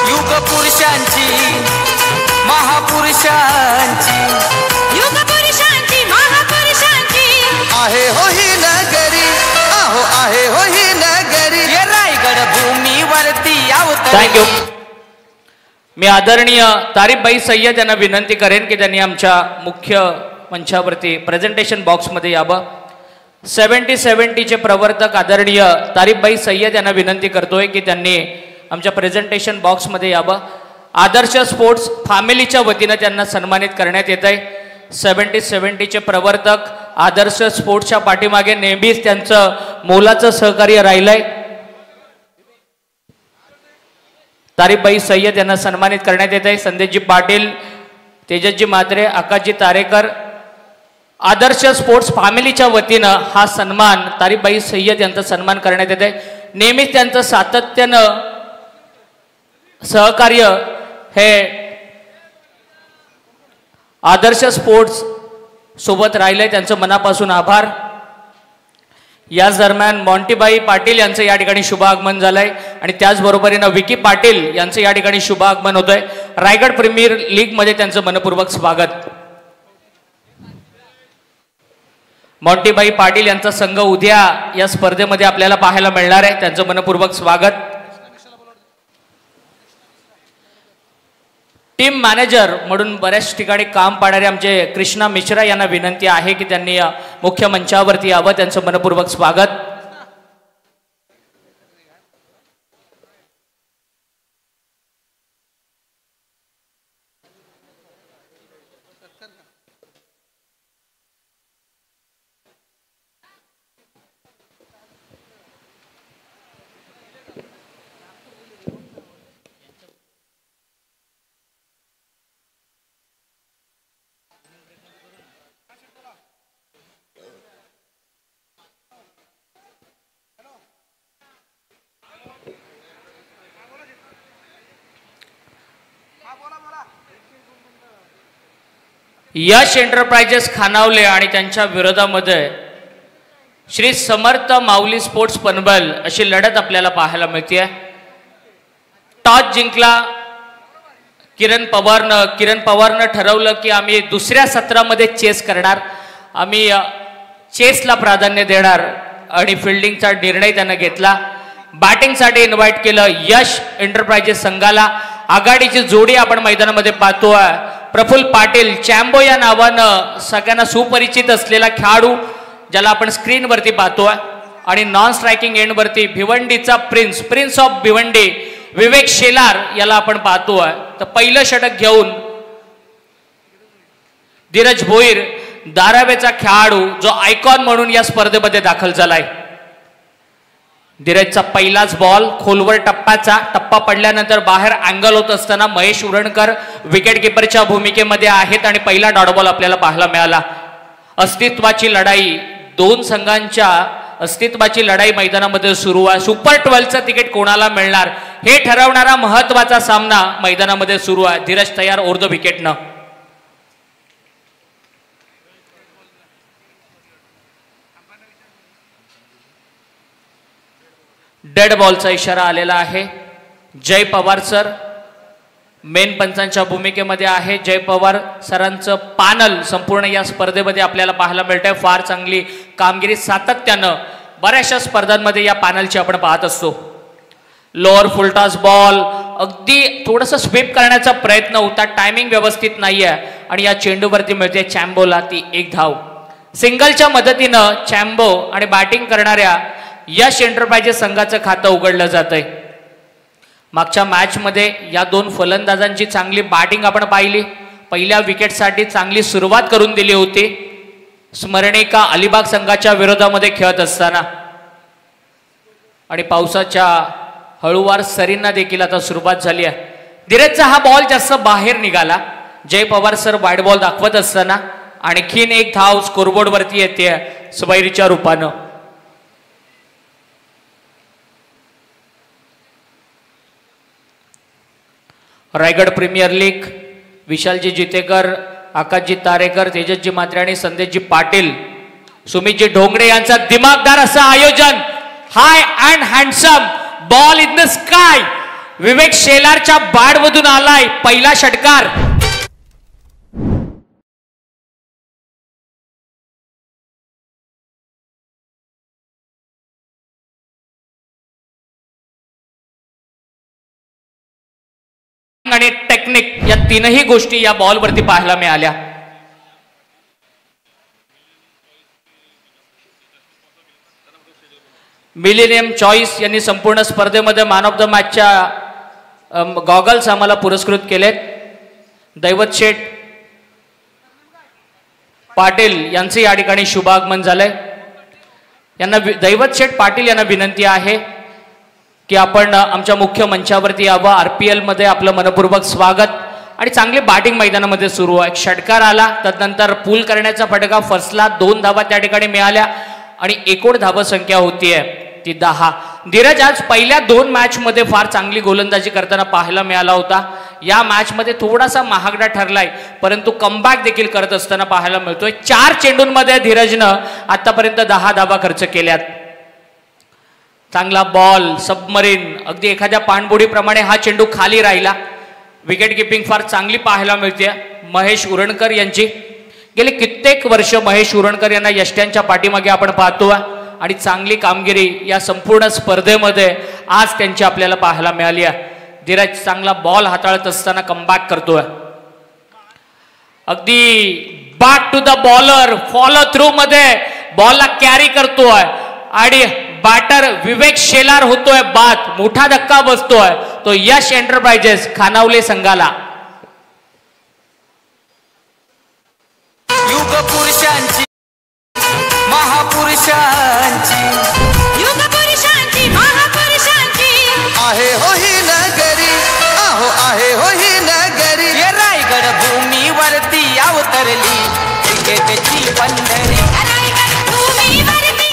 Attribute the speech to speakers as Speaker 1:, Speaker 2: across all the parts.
Speaker 1: युग पुरुषांची महापुरुषांची
Speaker 2: युग पुरुषांची महापुरुषांची
Speaker 1: आहे हो ही नगरी आहो आहे हो ही नगरी ये रायगड भूमीवरती अवतरली.
Speaker 3: थँक्यू. मी आदरणीय तारीफबाई सय्यद यांना विनंती करेन की त्यांनी आमच्या मुख्य मंचावरती प्रेझेंटेशन बॉक्समध्ये यावं. 70-70चे प्रवर्तक आदरणीय तारीफबाई सय्यद यांना विनंती करतोय की त्यांनी आमच्या प्रेझेंटेशन बॉक्समध्ये यावं. आदर्श स्पोर्ट्स फॅमिलीच्या वतीनं त्यांना सन्मानित करण्यात येत आहे. 70-70चे प्रवर्तक आदर्श स्पोर्ट्सच्या पाठीमागे नेहमीच त्यांचं मोलाचं सहकार्य राहिलंय. तारीफबाई सय्यद यांना सन्मानित करण्यात येत आहे. संदेशजी पाटील, तेजसजी म्हात्रे, आकाशजी तारेकर, आदर्श स्पोर्ट्स फॅमिलीच्या वतीनं हा सन्मान तारीफबाई सय्यद यांचा सन्मान करण्यात येत आहे. नेहमीच त्यांचं सातत्यानं सहकार्य हे आदर्श स्पोर्ट्स सोबत राहिलंय. त्यांचं मनापासून आभार. याच दरम्यान मॉन्टीबाई पाटील यांचं या ठिकाणी शुभ आगमन झालंय आणि त्याचबरोबरीनं विकी पाटील यांचं या ठिकाणी शुभ आगमन होतंय. रायगड प्रीमियर लीग मध्ये त्यांचं मनपूर्वक स्वागत. मॉन्टीबाई पाटील यांचा संघ उद्या या स्पर्धेमध्ये आपल्याला पाहायला मिळणार आहे. त्यांचं मनपूर्वक स्वागत. टीम मॅनेजर म्हणून बऱ्याच ठिकाणी काम पाहणारे आमचे कृष्णा मिश्रा यांना विनंती आहे की त्यांनी मुख्य मंचावरती यावं. त्यांचं मनपूर्वक स्वागत. यश एंटरप्राइजेस खानावले आणि त्यांच्या विरोधामध्ये श्री समर्थ माऊली स्पोर्ट्स पनवेल अशी लढत आपल्याला पाहायला मिळते. टॉस जिंकला किरण पवारनं ठरवलं की आम्ही दुसऱ्या सत्रामध्ये चेस करणार, आम्ही चेसला प्राधान्य देणार आणि फिल्डिंगचा निर्णय त्यानं घेतला. बॅटिंगसाठी इन्व्हाइट केलं यश एंटरप्राइजेस संघाला. आघाडीची जोडी आपण मैदानामध्ये पाहतोय. प्रफुल्ल पाटील चॅम्बो या नावानं सगळ्यांना सुपरिचित असलेला खेळाडू ज्याला आपण स्क्रीनवरती पाहतोय आणि नॉन स्ट्रायकिंग एंडवरती भिवंडीचा प्रिन्स ऑफ भिवंडी विवेक शेलार याला आपण पाहतोय. तर पहिलं षटक घेऊन धीरज भोईर धारावीचा खेळाडू जो आयकॉन म्हणून या स्पर्धेमध्ये दाखल झालाय. धीरजचा पहिलाच बॉल खोलवर टप्पा पडल्यानंतर बाहेर अँगल होत असताना महेश उरणकर विकेट किपरच्या भूमिकेमध्ये आहेत आणि पहिला डॉट बॉल आपल्याला पाहायला मिळाला. अस्तित्वाची लढाई, दोन संघांच्या अस्तित्वाची लढाई मैदानामध्ये सुरू आहे. सुपर 12चं तिकीट कोणाला मिळणार हे ठरवणारा महत्वाचा सामना मैदानामध्ये सुरू आहे. धीरज तयार ओव्हर द विकेटनं. डेड बॉलचा इशारा आलेला आहे. जय पवार सर मेन पंचांच्या भूमिकेमध्ये आहे. जय पवार सरांचं पॅनल संपूर्ण या स्पर्धेमध्ये आपल्याला पाहायला मिळतंय. फार चांगली कामगिरी सातत्यानं बऱ्याचशा स्पर्धांमध्ये या पॅनलची आपण पाहत असतो. लोअर फुलटॉस बॉल अगदी थोडंसं स्वीप करण्याचा प्रयत्न होता, टायमिंग व्यवस्थित नाहीये आणि या चेंडूवरती मिळते चॅम्बोला ती एक धाव. सिंगलच्या मदतीनं चॅम्बो आणि बॅटिंग करणाऱ्या यश एंटरप्राइजेस संघाचं खातं उघडलं जातंय. मागच्या मॅचमध्ये या दोन फलंदाजांची चांगली बॅटिंग आपण पाहिली. पहिल्या विकेटसाठी चांगली सुरुवात करून दिली होती स्मरणिका अलिबाग संघाच्या विरोधामध्ये खेळत असताना आणि पावसाच्या हळूवार सरींना देखील आता सुरुवात झाली आहे. धीरजचा हा बॉल जास्त बाहेर निघाला. जय पवार सर वाईड बॉल दाखवत असताना आणखीन एक धाव स्कोरबोर्डवरती येते स्वैरीच्या रूपानं. रायगड प्रीमियर लीग विशालजी जितेकर, आकाशजी तारेकर, तेजसजी म्हात्रे आणि संदेशजी पाटील, सुमितजी ढोंगडे यांचा दिमागदार असं आयोजन. High and handsome ball in the sky. Vivek शेलारच्या बॅटमधून आलाय पहिला षटकार. आणि टेक्निक या तीनही गोष्टी या बॉलवरती पाहायला मिळाल्या. मिलेनियम चॉईस यांनी संपूर्ण स्पर्धेमध्ये मॅन ऑफ द मॅचच्या गॉगल्स आम्हाला पुरस्कृत केलेत. दैवत शेठ पाटील यांचे या ठिकाणी शुभागमन झालंय. यांना दैवत शेठ पाटील यांना विनंती आहे की आपण आमच्या मुख्य मंचावरती यावं. RPL मध्ये आपलं मनपूर्वक स्वागत. आणि चांगली बॅटिंग मैदानामध्ये सुरू आहे. षटकार आला, तदनंतर पूल करण्याचा फटका फसला, 2 धावा त्या ठिकाणी मिळाल्या आणि एकूण धावा संख्या होतीये ती 10. धीरज आज पहिल्या 2 मॅच मध्ये फार चांगली गोलंदाजी करताना पाहायला मिळाला होता. या मॅच मध्ये थोडासा महागडा ठरलाय, परंतु कमबॅक देखील करत असताना पाहायला मिळतोय. 4 चेंडूंमध्ये धीरजनं आतापर्यंत 10 धावा खर्च केल्यात. चांगला बॉल, सबमरीन, अगदी एखाद्या पाणबुडीप्रमाणे हा चेंडू खाली राहिला. विकेट किपिंग फार चांगली पाहायला मिळते महेश उरणकर यांची. गेले कित्येक वर्ष महेश उरणकर यांना यष्ट्यांच्या पाठीमागे आपण पाहतो आणि चांगली कामगिरी या संपूर्ण स्पर्धेमध्ये आज त्यांची आपल्याला पाहायला मिळाली आहे. धीरज चांगला बॉल हाताळत असताना कमबॅक करतोय. अगदी back to the bowler, follow through मध्ये बॉलला कॅरी करतोय आणि बॅटर विवेक शेलार होतोय बाद. मोठा धक्का बसतोय तो यश एंटरप्राइजेस खानावले संघाला.
Speaker 1: युग पुरुषांची महापुरुषांची
Speaker 2: युग पुरुषांची महापुरुषांची
Speaker 1: आहे हो ही नगरी. आहो आहे हो ही नगरी. ये रायगड भूमीवरती अवतरली क्रिकेटची पंढरी.
Speaker 2: रायगड भूमीवरती.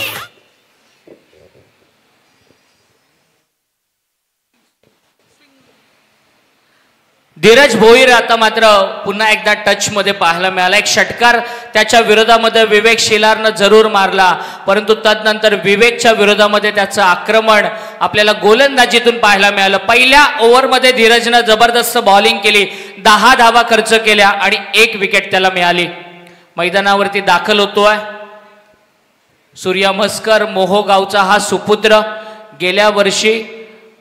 Speaker 3: धीरज भोईर आता मात्र पुन्हा एकदा टच मध्ये पाहायला मिळाला. एक षटकार त्याच्या विरोधामध्ये विवेक शेलारनं जरूर मारला, परंतु तदनंतर विवेकच्या विरोधामध्ये त्याचं आक्रमण आपल्याला गोलंदाजीतून पाहायला मिळालं. पहिल्या ओव्हरमध्ये धीरजनं जबरदस्त बॉलिंग केली, 10 धावा खर्च केल्या आणि 1 विकेट त्याला मिळाली. मैदानावरती दाखल होतोय सूर्या म्हस्कर, मोहोगावचा हा सुपुत्र. गेल्या वर्षी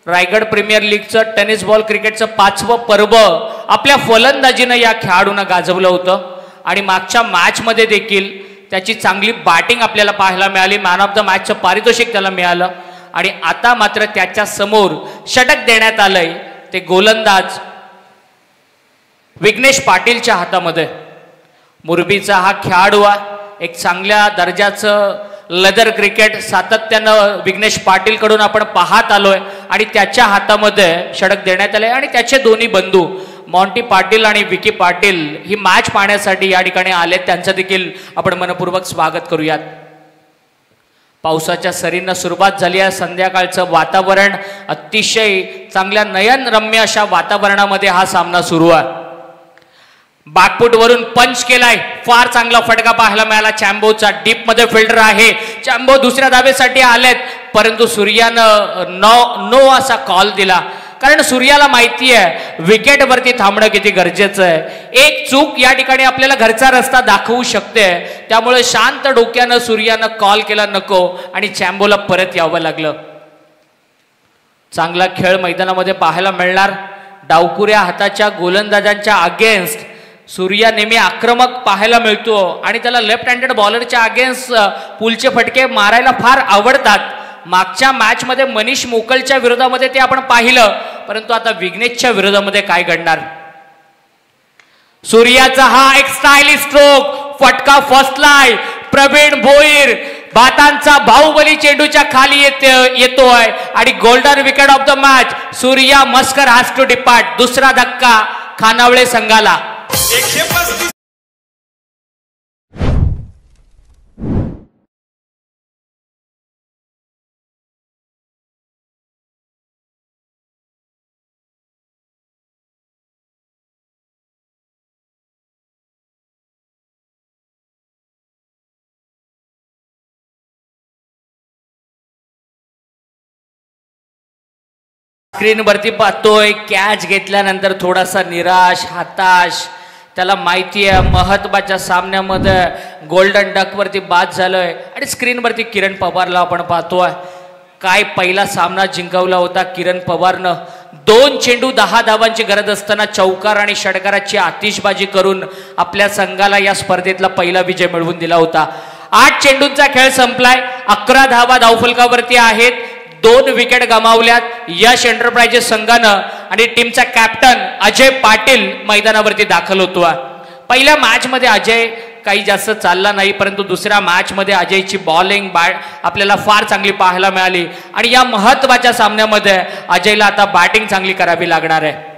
Speaker 3: रायगड प्रीमियर लीगचं टेनिस बॉल क्रिकेटचं 5वं पर्व आपल्या फलंदाजीनं या खेळाडूंना गाजवलं होतं आणि मागच्या मॅचमध्ये देखील त्याची चांगली बॅटिंग आपल्याला पाहायला मिळाली. मॅन ऑफ द मॅचचं पारितोषिक त्याला मिळालं आणि आता मात्र त्याच्या समोर षटक देण्यात आलंय ते गोलंदाज विघ्नेश पाटीलच्या हातामध्ये. मुरबीचा हा खेळाडू एक चांगल्या दर्जाचं लेदर क्रिकेट सातत्यानं विघ्नेश पाटील कडून आपण पाहत आलोय आणि त्याच्या हातामध्ये षटक देण्यात आले आणि त्याचे दोन्ही बंधू मॉन्टी पाटील आणि विकी पाटील ही मॅच पाहण्यासाठी या ठिकाणी आले. त्यांचं देखील आपण मनपूर्वक स्वागत करूयात. पावसाच्या सरींना सुरुवात झाली आहे. संध्याकाळचं वातावरण अतिशय चांगल्या नयनरम्य अशा वातावरणामध्ये हा सामना सुरू आहे. बॅकफूट वरून पंच केलाय, फार चांगला फटका पाहायला मिळाला. चॅम्बोचा डीप मध्ये फिल्डर आहे. चॅम्बो दुसऱ्या धावेसाठी आलेत, परंतु सूर्यानं नो असा कॉल दिला, कारण सूर्याला माहिती आहे विकेटवरती थांबणं किती गरजेचं आहे. एक चूक या ठिकाणी आपल्याला घरचा रस्ता दाखवू शकते, त्यामुळे शांत डोक्यानं सूर्यानं कॉल केला नको आणि चॅम्बोला परत यावं लागलं. चांगला खेळ मैदानामध्ये पाहायला मिळणार. डावकुऱ्या हाताच्या गोलंदाजांच्या अगेन्स्ट सूर्या नेहमी आक्रमक पाहायला मिळतो आणि त्याला लेफ्ट हँडेड बॉलरच्या अगेन्स्ट पुलचे फटके मारायला फार आवडतात. मागच्या मॅच मध्ये मनीष मोकलच्या विरोधामध्ये ते आपण पाहिलं, परंतु आता विघ्नेशच्या विरोधामध्ये काय घडणार. सूर्याचा हा एक स्टायलिश स्ट्रोक, फटका फसलाय. प्रवीण भोईर भातांचा बाहुबली चेंडूच्या खाली येतोय आणि golden wicket of the match. Surya Maskar has to depart. दुसरा धक्का खानावळे संघाला.
Speaker 4: 135
Speaker 3: स्क्रीनवरती पाहतोय कॅच घेतल्यानंतर थोडासा निराश हताश. त्याला माहिती आहे महत्वाच्या सामन्यामध्ये गोल्डन डक वरती बाद झालोय. आणि स्क्रीनवरती किरण पवारला आपण पाहतोय काय पहिला सामना जिंकवला होता किरण पवारनं. 2 चेंडू 10 धावांची गरज असताना चौकार आणि षटकाराची आतिषबाजी करून आपल्या संघाला या स्पर्धेतला पहिला विजय मिळवून दिला होता. 8 चेंडूंचा खेळ संपलाय. 11 धावा धावफलकावरती आहेत. 2 विकेट गमावल्यात यश एंटरप्राइजेस संघानं. आणि टीमचा कॅप्टन अजय पाटील मैदानावरती दाखल होतो. पहिल्या मॅच मध्ये अजय काही जास्त चालला नाही परंतु दुसऱ्या मॅच मध्ये अजयची बॉलिंग आपल्याला फार चांगली पाहायला मिळाली. आणि या महत्वाच्या सामन्यामध्ये अजयला आता बॅटिंग चांगली करावी लागणार आहे.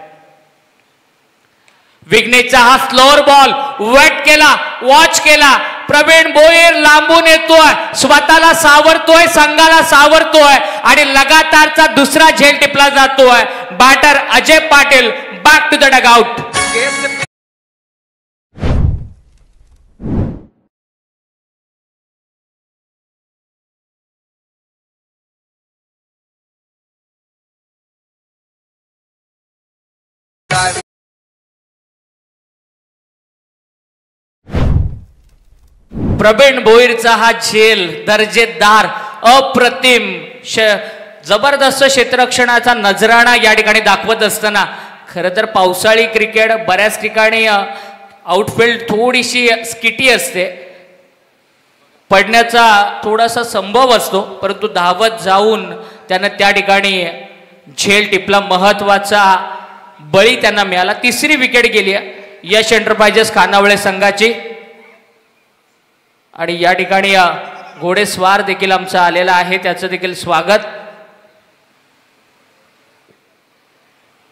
Speaker 3: विघ्नेशचा हा स्लोअर बॉल वेट केला वॉच केला. प्रवीण भोईर लांबून येतोय स्वतःला सावरतोय संघाला सावरतोय आणि लगातारचा दुसरा झेल टिपला जातोय. Batter Ajay Patil back to the dugout. Pravin भोईरचा हा झेल दर्जेदार अप्रतिम जबरदस्त क्षेत्ररक्षणाचा नजराणा या ठिकाणी दाखवत असताना खरं तर पावसाळी क्रिकेट बऱ्याच ठिकाणी आउटफील्ड थोडीशी स्किटी असते पडण्याचा थोडासा संभव असतो परंतु धावत जाऊन त्यानं त्या ठिकाणी झेल टिपला. महत्वाचा बळी त्यांना मिळाला. 3री विकेट गेली यश एंटरप्राइजेस खानावळे संघाची. आणि या ठिकाणी घोडेस्वार देखील आमचा आलेला आहे त्याचं देखील स्वागत.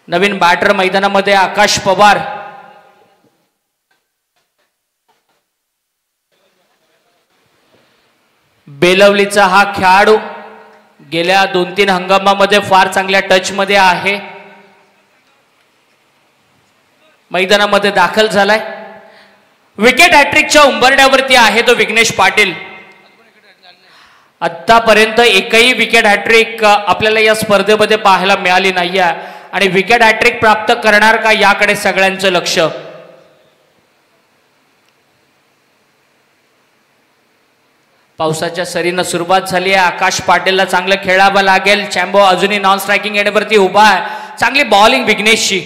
Speaker 3: नवीन बॅटर मैदानामध्ये आकाश पवार. बेलवलीचा हा खेळाडू गेल्या 2-3 हंगामामध्ये फार चांगल्या टच मध्ये आहे. मैदानामध्ये दाखल झालाय. विकेट हॅट्रिकच्या उंबरड्यावरती आहे तो विघ्नेश पाटील. आतापर्यंत एकही विकेट हॅट्रिक आपल्याला या स्पर्धेमध्ये पाहायला मिळाली नाहीये आणि विकेट हॅट्रिक प्राप्त करणार का याकडे सगळ्यांचं लक्ष. पावसाच्या सरीनं सुरुवात झाली आहे. आकाश पाटीलला चांगलं खेळावं लागेल. चॅम्बो अजूनही नॉन स्ट्रायकिंग एंडवरती उभा आहे. चांगली बॉलिंग विघ्नेशची.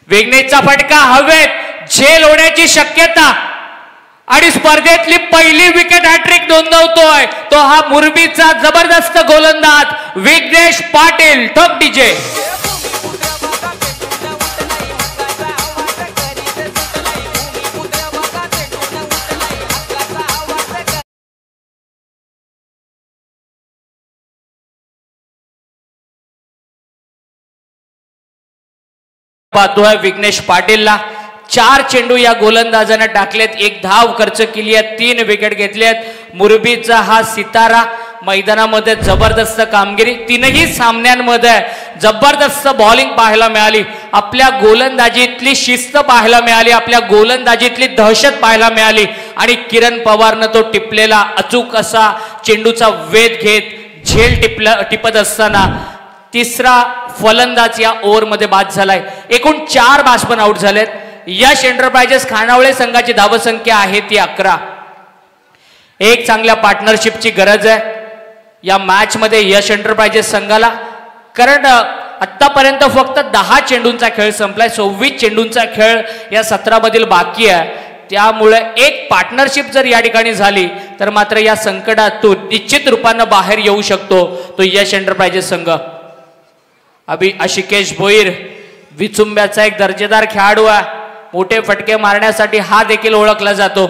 Speaker 3: विघ्नेशचा फटका हवेत झेल होण्याची शक्यता आणि स्पर्धेतली पहिली विकेट हॅट्रिक नोंदवतोय तो हा मुरबीचा जबरदस्त गोलंदाज विघ्नेश पाटील. ठोक डीजे. पाहतोय विघ्नेश पाटीलला. 4 चेंडू या गोलंदाजाने टाकलेत. 1 धाव खर्च केली आहे. 3 विकेट घेतलेत. मुरबीचा हा सितारा मैदानामध्ये जबरदस्त कामगिरी. 3ही सामन्यांमध्ये जबरदस्त बॉलिंग पाहायला मिळाली. आपल्या गोलंदाजीतली शिस्त पाहायला मिळाली. आपल्या गोलंदाजीतली दहशत पाहायला मिळाली आणि किरण पवारनं तो टिपलेला अचूक असा चेंडूचा वेध घेत झेल टिपत असताना 3रा फलंदाज या ओव्हरमध्ये बाद झालाय. एकूण 4 बॅट्समन आउट झालेत. यश एंटरप्राइजेस खानावळे संघाची धावसंख्या आहे ती 11. एक चांगल्या पार्टनरशिपची गरज आहे या मॅच मध्ये यश एंटरप्राइजेस संघाला. कारण आतापर्यंत फक्त 10 चेंडूंचा खेळ संपलाय. 26 चेंडूंचा खेळ या सत्रामधील बाकी आहे. त्यामुळे एक पार्टनरशिप जर या ठिकाणी झाली तर मात्र या संकटातून निश्चित रूपानं बाहेर येऊ शकतो तो यश एंटरप्राइजेस संघ. आशिकेश भोईर विचुंब्याचा एक दर्जेदार खेळाडू आहे. मोठे फटके मारण्यासाठी हा देखील ओळखला जातो.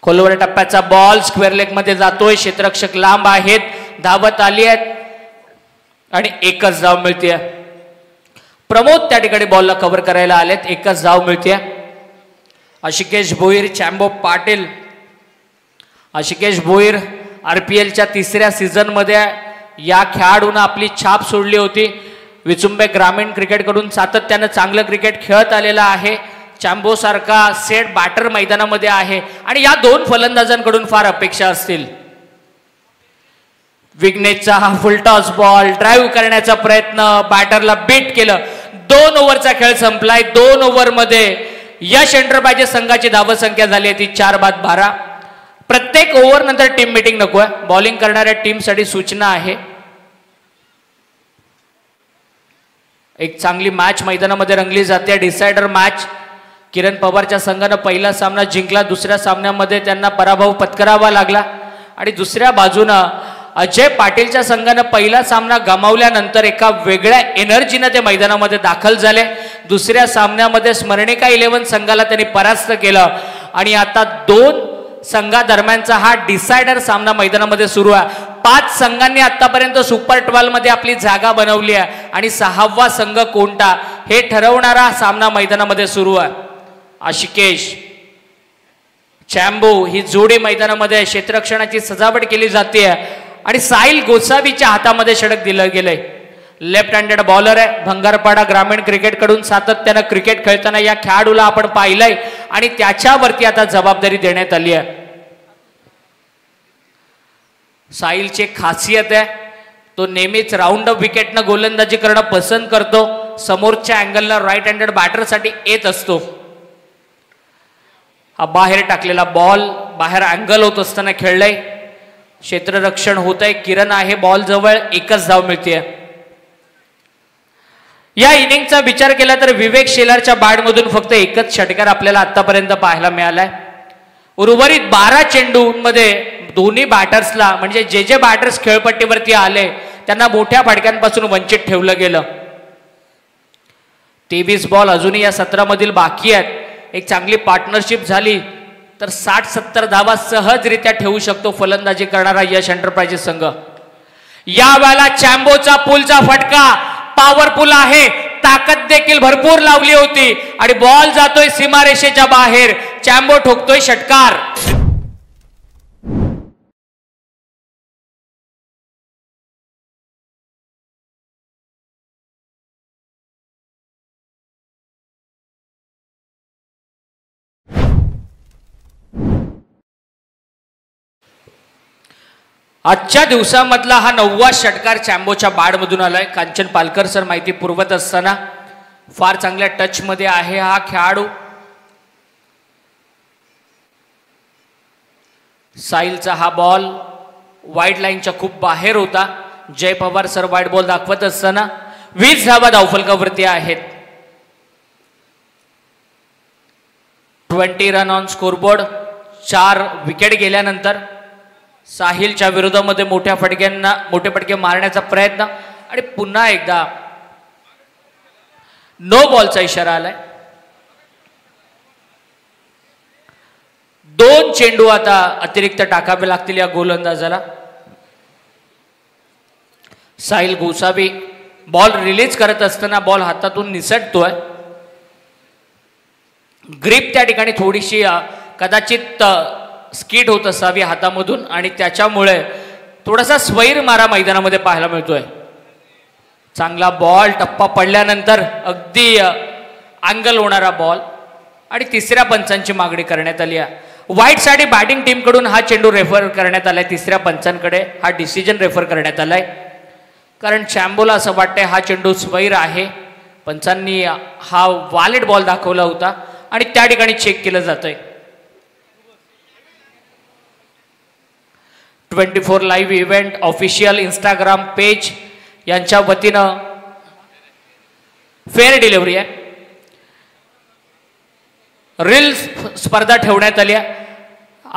Speaker 3: खोलवर टप्प्याचा बॉल स्क्वेअर लेग मध्ये जातोय. क्षेत्ररक्षक लांब आहेत. धावत आली आहेत आणि एकच धाव मिळते. प्रमोद त्या ठिकाणी बॉलला कव्हर करायला आलेत. एकच धाव मिळते. आशिकेश भोईर चॅम्बो पाटील. आशिकेश भोईर RPLच्या 3ऱ्या सीझन मध्ये या खेळाडूंना आपली छाप सोडली होती. विचुंबे ग्रामीण क्रिकेटकडून सातत्यानं चांगलं क्रिकेट खेळत आलेला आहे. चॅम्बो सारखा सेट बॅटर मैदानामध्ये आहे आणि या 2 फलंदाजांकडून फार अपेक्षा असतील. विघ्नेशचा हा फुलटॉस बॉल ड्राईव्ह करण्याचा प्रयत्न, बॅटरला बीट केलं. 2 ओव्हरचा खेळ संपलाय. 2 ओव्हरमध्ये यश एंटरप्राइजेस संघाची धावसंख्या झाली आहे ती 4 बाद 12. प्रत्येक ओव्हर नंतर टीम मीटिंग नको आहे. बॉलिंग करणाऱ्या टीमसाठी सूचना आहे. एक चांगली मॅच मैदानामध्ये रंगली जाते. डिसायडर मॅच. किरण पवारच्या संघानं पहिला सामना जिंकला. दुसऱ्या सामन्यामध्ये त्यांना पराभव पत्करावा लागला. आणि दुसऱ्या बाजूनं अजय पाटीलच्या संघानं पहिला सामना गमावल्यानंतर एका वेगळ्या एनर्जीनं ते मैदानामध्ये दाखल झाले. दुसऱ्या सामन्यामध्ये स्मरणिका 11 संघाला त्यांनी परास्त केलं. आणि आता 2 संघादरम्यानचा हा डिसायडर सामना मैदानामध्ये सुरू आहे. 5 संघांनी आतापर्यंत सुपर 12 मध्ये आपली जागा बनवली आहे आणि 6वा संघ कोणता हे ठरवणारा सामना मैदानामध्ये सुरू आहे. आशिकेश चॅम्बो ही जोडी मैदानामध्ये क्षेत्ररक्षणाची सजावट केली जाते आणि साहिल गोसावीच्या हातामध्ये षटक दिलं गेलंय. लेफ्ट हँडेड बॉलर आहे. भंगारपाडा ग्रामीण क्रिकेट कडून सातत्यानं क्रिकेट खेळताना या खेळाडूला आपण पाहिलंय आणि त्याच्यावरती आता जबाबदारी देण्यात आली आहे. साहिलची खासियत आहे तो नेहमीच राऊंड अप विकेटनं गोलंदाजी करणं पसंत करतो. समोरच्या अँगलला राईट हँडेड बॅटरसाठी येत असतो. हा बाहेर टाकलेला बॉल बाहेर अँगल होत असताना खेळलाय. क्षेत्ररक्षण होत आहे. किरण आहे बॉल जवळ. 1च धाव मिळते. या इनिंगचा विचार केला तर विवेक शेलारच्या बॅटमधून फक्त 1च षटकार आपल्याला आतापर्यंत पाहायला मिळालाय. उर्वरित 12 चेंडूंमध्ये दोन्ही बॅटर्सला म्हणजे जे बॅटर्स खेळपट्टीवरती आले त्यांना मोठ्या फटक्यांपासून वंचित ठेवलं गेलं. 23 बॉल अजूनही या सत्रामधील बाकी आहेत. एक चांगली पार्टनरशिप झाली तर 60-70 धावा सहजरित्या ठेवू शकतो फलंदाजी करणारा यश एंटरप्राइजेस संघ. या वेळेला चॅम्बोचा पुलचा फटका पॉवरफुल आहे. ताकद देखील भरपूर लावली होती आणि बॉल जातोय सीमारेषेच्या बाहेर. चॅम्बो ठोकतोय षटकार. आजच्या दिवसामधला हा 9वा षटकार चॅम्बोच्या बॅटमधून आलाय. कांचन पालकर सर माहिती पुरवत असताना फार चांगल्या टच मध्ये आहे हा खेळाडू. साहिलचा हा बॉल वाईड लाईनच्या खूप बाहेर होता. जय पवार सर वाईड बॉल दाखवत असताना 20 धावा धावफलकावरती आहेत. 20 रन ऑन स्कोरबोर्ड. 4 विकेट गेल्यानंतर साहिलच्या विरोधामध्ये मोठे फटके मारण्याचा प्रयत्न आणि पुन्हा एकदा नो बॉलचा इशारा आलाय. 2 चेंडू आता अतिरिक्त टाकावे लागतील या गोलंदाजाला. साहिल गोसावी बॉल रिलीज करत असताना बॉल हातातून निसटतोय. ग्रिप त्या ठिकाणी थोडीशी कदाचित स्किड होत असावी हातामधून आणि त्याच्यामुळे थोडासा स्वैर मारा मैदानामध्ये पाहायला मिळतोय. चांगला बॉल टप्पा पडल्यानंतर अगदी अँगल होणारा बॉल आणि 3ऱ्या पंचांची मागणी करण्यात आली आहे. वाईट साठी बॅटिंग टीम कडून हा चेंडू रेफर करण्यात आलाय. 3ऱ्या पंचांकडे हा डिसिजन रेफर करण्यात आलाय कारण चॅम्बोला असं वाटतंय हा चेंडू स्वैर आहे. पंचांनी हा वॉलेट बॉल दाखवला होता आणि त्या ठिकाणी चेक केलं जातंय. 24 live event official Instagram page यांच्या वतीनं फेअर डिलिव्हरी आहे. रील स्पर्धा ठेवण्यात आली आहे.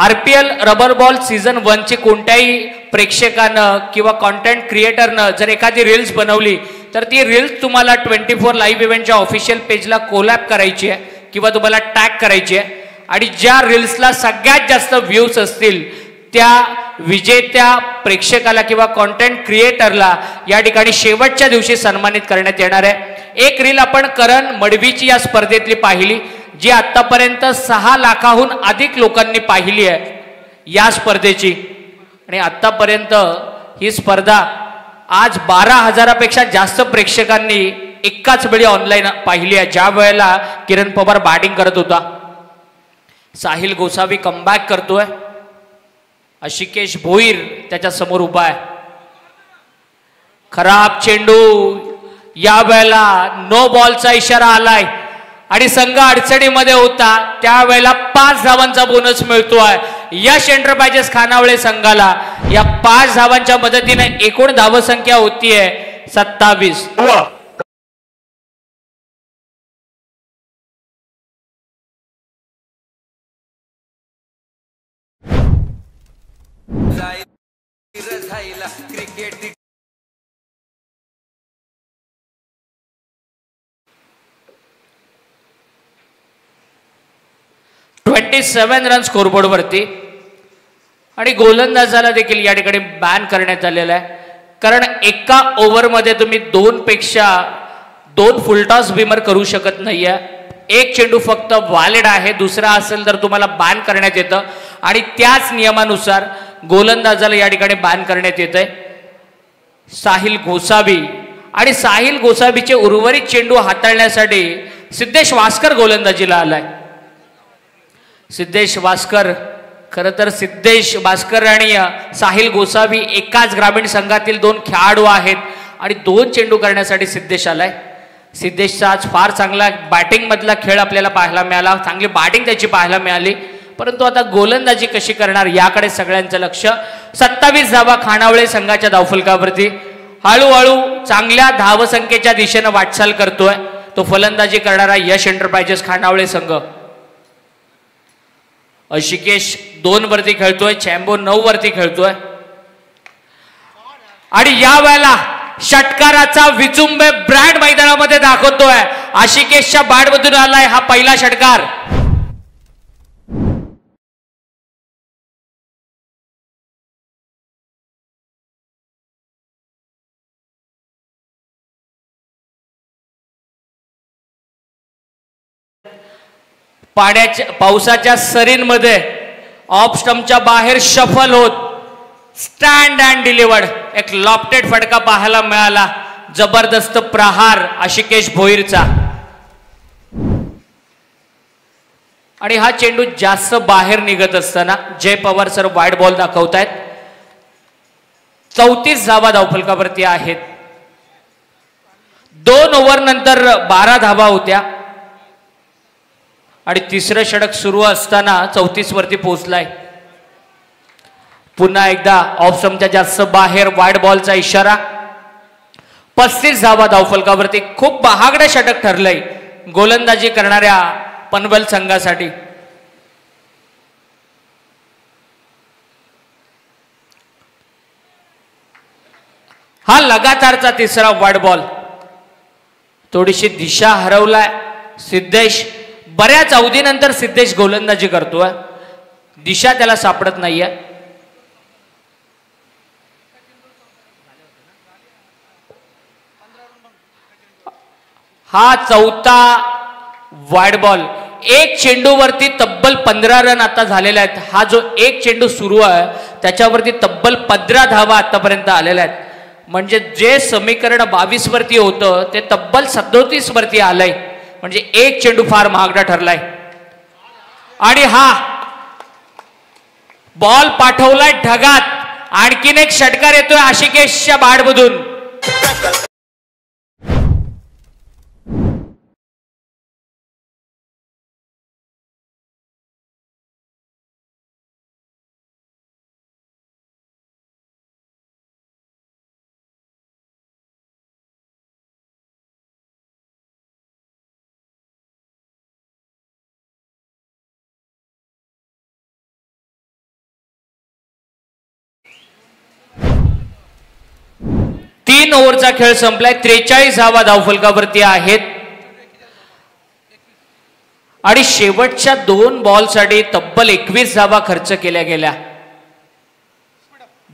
Speaker 3: RPL रबर बॉल सीझन 1 ची कोणत्याही प्रेक्षकानं किंवा कॉन्टेंट क्रिएटरनं जर एखादी रील्स बनवली तर ती रील्स तुम्हाला 24 लाईव्ह इव्हेंटच्या ऑफिशियल पेजला कोलॅब करायची आहे किंवा तुम्हाला टॅग करायची आहे आणि ज्या रील्सला सगळ्यात जास्त व्ह्यूज असतील त्या विजेत्या प्रेक्षकाला किंवा कॉन्टेंट क्रिएटरला या ठिकाणी शेवटच्या दिवशी सन्मानित करण्यात येणार आहे. एक रील आपण करण मडवीची या स्पर्धेतली पाहिली जी आतापर्यंत 6 लाखाहून अधिक लोकांनी पाहिली आहे या स्पर्धेची आणि आतापर्यंत ही स्पर्धा आज 12,000पेक्षा जास्त प्रेक्षकांनी एकाच वेळी ऑनलाईन पाहिली आहे ज्या वेळेला किरण पवार बॅटिंग करत होता. साहिल गोसावी कमबॅक करतोय. आशिकेश भोईर त्याच्या समोर उभा आहे. खराब चेंडू, यावेळेला नो बॉलचा इशारा आलाय आणि संघ अडचणीमध्ये होता त्यावेळेला 5 धावांचा बोनस मिळतोय यश एंटरप्राइजेस खानावळे संघाला. या 5 धावांच्या मदतीने एकूण धावसंख्या होतीये 27.
Speaker 1: क्रिकेट
Speaker 3: 27 रन स्कोरबोर्ड वरती आणि गोलंदाजाला देखील या ठिकाणी बॅन करण्यात आलेला आहे. कारण एका ओव्हरमध्ये तुम्ही 2 पेक्षा 2 फुलटॉस बीमर करू शकत नाहीये. एक चेंडू फक्त व्हॅलिड आहे, दुसरा असेल तर तुम्हाला बॅन करण्यात येतं आणि त्याच नियमानुसार गोलंदाजाला या ठिकाणी बॅन करण्यात येतंय. साहिल गोसावी आणि साहिल गोसावीचे उर्वरित चेंडू हाताळण्यासाठी सिद्धेश वास्कर गोलंदाजीला आलाय. सिद्धेश वास्कर, खरं तर सिद्धेश वास्कर आणि साहिल गोसावी एकाच ग्रामीण संघातील 2 खेळाडू आहेत आणि 2 चेंडू करण्यासाठी सिद्धेश आलाय. सिद्धेशचा आज फार चांगला बॅटिंग मधला खेळ आपल्याला पाहायला मिळाला, चांगली बॅटिंग त्याची पाहायला मिळाली, परंतु आता गोलंदाजी कशी करणार याकडे सगळ्यांचं लक्ष. 27 धावा खानावळे संघाच्या धावफलकावरती. हळूहळू चांगल्या धावसंख्येच्या दिशेनं वाटचाल करतोय तो फलंदाजी करणारा यश एंटरप्राइजेस खानावळे संघ. अशिकेश 2 वरती खेळतोय, चॅम्बो 9 वरती खेळतोय आणि या वेळेला षटकाराचा विचुंब ब्रँड मैदानामध्ये दाखवतोय. आशिकेशच्या बॅटमधून आलाय हा पहिला षटकार. पावसाच्या सरींमध्ये ऑफ स्टंपच्या बाहेर शफल होत स्टँड अँड डिलिव्हर्ड एक लॉफ्टेड फटका पाहायला मिळाला. जबरदस्त प्रहार आशिकेश भोईरचा आणि हा चेंडू जास्त बाहेर निघत असताना जय पवार सर वाईड बॉल दाखवतायत. 34 धावा धावफलकावरती आहेत. 2 ओव्हर नंतर 12 धावा होत्या आणि तिसरं षटक सुरू असताना 34 वरती पोहोचलाय. पुन्हा एकदा ऑफ स्टंपच्या जास्त बाहेर वाईड बॉलचा इशारा. 35 धावा धावफलकावरती. खूप महागडं षटक ठरलंय गोलंदाजी करणाऱ्या पनवेल संघासाठी. हा लगातारचा तिसरा वाईड बॉल. थोडीशी दिशा हरवलाय सिद्धेश. बऱ्याच अवधीनंतर सिद्धेश गोलंदाजी करतोय, दिशा त्याला सापडत नाहीये. हा चौथा वाईड बॉल. एक चेंडूवरती तब्बल 15 रन आता झालेले आहेत. हा जो एक चेंडू सुरू आहे त्याच्यावरती तब्बल 15 धावा आतापर्यंत आलेल्या आहेत. म्हणजे जे समीकरण 22 वरती होतं ते तब्बल 37 वरती आलंय. म्हणजे एक चेंडू फार महागडा ठरलाय आणि हा बॉल पाठवलाय ढगात. आणखीन एक षटकार येतोय आशिकेशच्या बॅटमधून. तीन ओव्हरचा खेळ संपलाय. 43 धावा धावफलकावरती आहेत आणि शेवटच्या 2 बॉलसाठी तब्बल 21 धावा खर्च केल्या गेल्या.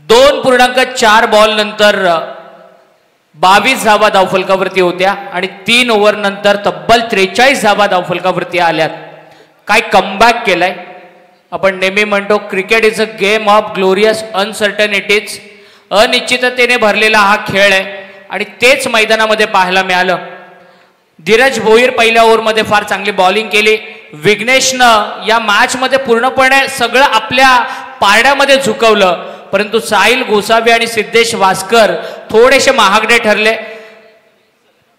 Speaker 3: 2.4 बॉल नंतर 22 धावा धावफलकावरती होत्या आणि 3 ओव्हर नंतर तब्बल 43 धावा धावफलकावरती आल्यात. काय कमबॅक केलाय. आपण नेहमी म्हणतो cricket is a game of glorious uncertainties. अनिश्चिततेने भरलेला हा खेळ आहे आणि तेच मैदानामध्ये पाहायला मिळालं. धीरज भोईर पहिल्या ओव्हरमध्ये फार चांगली बॉलिंग केली. विघ्नेशनं या मॅचमध्ये पूर्णपणे सगळं आपल्या पारड्यामध्ये झुकवलं, परंतु साहिल गोसावी आणि सिद्धेश वास्कर थोडेसे महागडे ठरले.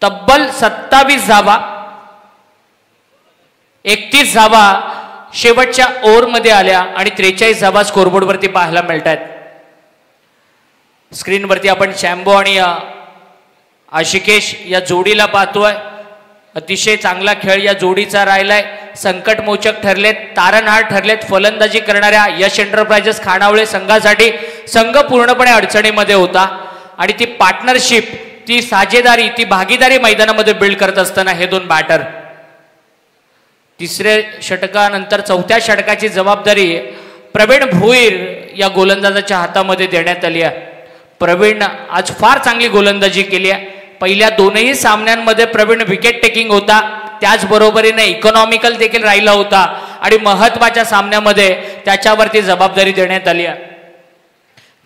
Speaker 3: तब्बल 27 धावा, 31 धावा शेवटच्या ओव्हरमध्ये आल्या आणि 43 धावा स्कोरबोर्डवरती पाहायला मिळत आहेत. स्क्रीनवरती आपण चॅम्बो आणि आशिकेश या जोडीला पाहतोय. अतिशय चांगला खेळ या जोडीचा राहिलाय. संकटमोचक ठरलेत, तारणहार ठरलेत फलंदाजी करणाऱ्या यश एंटरप्राइजेस खानावळे संघासाठी. संघ पूर्णपणे अडचणीमध्ये होता आणि ती पार्टनरशिप, ती साझेदारी, ती भागीदारी मैदानामध्ये बिल्ड करत असताना हे दोन बॅटर. तिसऱ्या षटकानंतर चौथ्या षटकाची जबाबदारी प्रवीण भोईर या गोलंदाजाच्या हातामध्ये देण्यात आली आहे. प्रवीण आज फार चांगली गोलंदाजी केली आहे. पहिल्या दोनही सामन्यांमध्ये प्रवीण विकेट टेकिंग होता, त्याचबरोबरीने इकॉनॉमिकल देखील राहिला होता आणि महत्वाच्या सामन्यामध्ये त्याच्यावरती जबाबदारी देण्यात आली आहे.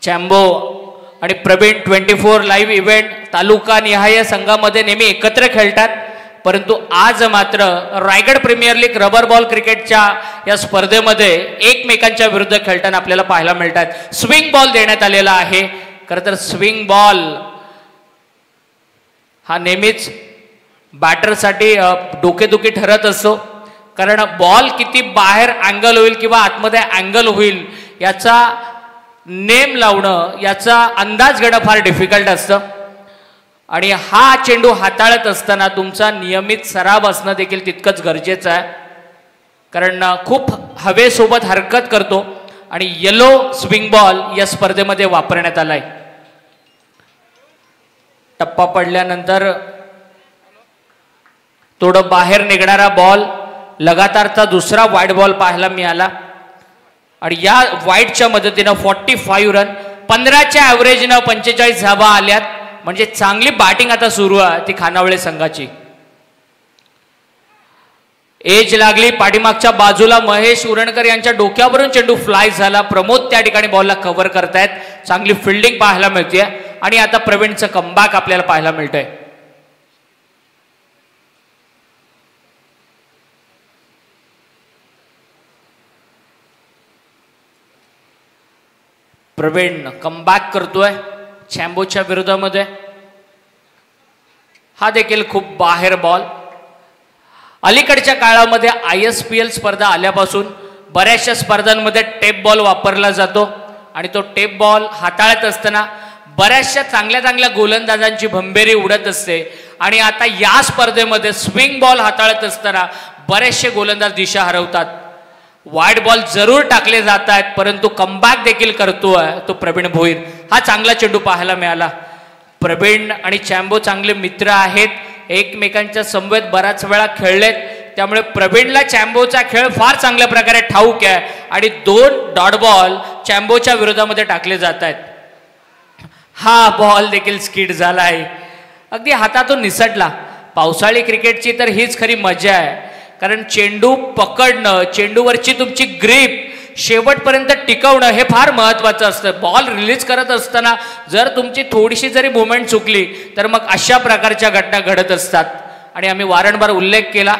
Speaker 3: चॅम्बो आणि प्रवीण 24 लाईव्ह इव्हेंट तालुका निहाय संघामध्ये नेहमी एकत्र खेळतात, परंतु आज मात्र Raigad premier league rubber ball क्रिकेटच्या या स्पर्धेमध्ये एकमेकांच्या विरुद्ध खेळताना आपल्याला पाहायला मिळतात. स्विंग बॉल देण्यात आलेला आहे. खरं तर स्विंग बॉल हा नेहमीच बॅटरसाठी डोकेदुखी ठरत असतो, कारण बॉल किती बाहेर अँगल होईल किंवा आतमध्ये अँगल होईल याचा नेम लावणं, याचा अंदाज घेणं फार डिफिकल्ट असतं. आणि हा चेंडू हाताळत असताना तुमचा नियमित सराव असणं देखील तितकंच गरजेचं आहे, कारण खूप हवेसोबत हरकत करतो आणि येलो स्विंग बॉल या स्पर्धेमध्ये वापरण्यात आलाय. टप्पा पडल्यानंतर थोडं बाहेर निघणारा बॉल, लगातारचा दुसरा वाईड बॉल पाहायला मिळाला आणि या वाईडच्या मदतीनं 45 रन, 15च्या ॲव्हरेजनं 45 धावा आल्यात. म्हणजे चांगली बॅटिंग आता सुरू आहे ती खानावळे संघाची. एज लागली पाठीमागच्या बाजूला, महेश उरणकर यांच्या डोक्यावरून चेंडू फ्लाय झाला. प्रमोद त्या ठिकाणी बॉलला कव्हर करतायत. चांगली फिल्डिंग पाहायला मिळते आणि आता प्रवीणचं कमबॅक आपल्याला पाहायला मिळतंय. प्रवीण कमबॅक करतोय चॅम्बोच्या विरोधामध्ये. हा देखील खूप बाहेर बॉल. अलीकडच्या काळामध्ये ISPL स्पर्धा आल्यापासून बऱ्याचशा स्पर्धांमध्ये टेप बॉल वापरला जातो आणि तो टेप बॉल हाताळत असताना बऱ्याचशा चांगल्या गोलंदाजांची भंबेरी उडत असते आणि आता या स्पर्धेमध्ये स्विंग बॉल हाताळत असताना बरेचसे गोलंदाज दिशा हरवतात. वाईड बॉल जरूर टाकले जात आहेत, परंतु कमबॅक देखील करतोय तो प्रवीण भोईर. हा चांगला चेंडू पाहायला मिळाला. प्रवीण आणि चॅम्बो चांगले मित्र आहेत, एकमेकांच्या समवेत बराच वेळा खेळलेत, त्यामुळे प्रवीणला चॅम्बोचा खेळ फार चांगल्या प्रकारे ठाऊक आहे आणि 2 डॉट बॉल चॅम्बोच्या विरोधामध्ये टाकले जात आहेत. हा बॉल देखील स्किड झाला आहे, अगदी हातातून निसटला. पावसाळी क्रिकेटची तर हीच खरी मजा आहे, कारण चेंडू पकडणं, चेंडूवरची तुमची ग्रीप शेवटपर्यंत टिकवणं हे फार महत्त्वाचं असतं. बॉल रिलीज करत असताना जर तुमची थोडीशी जरी मुवमेंट चुकली तर मग अशा प्रकारच्या घटना घडत असतात. आणि आम्ही वारंवार उल्लेख केला,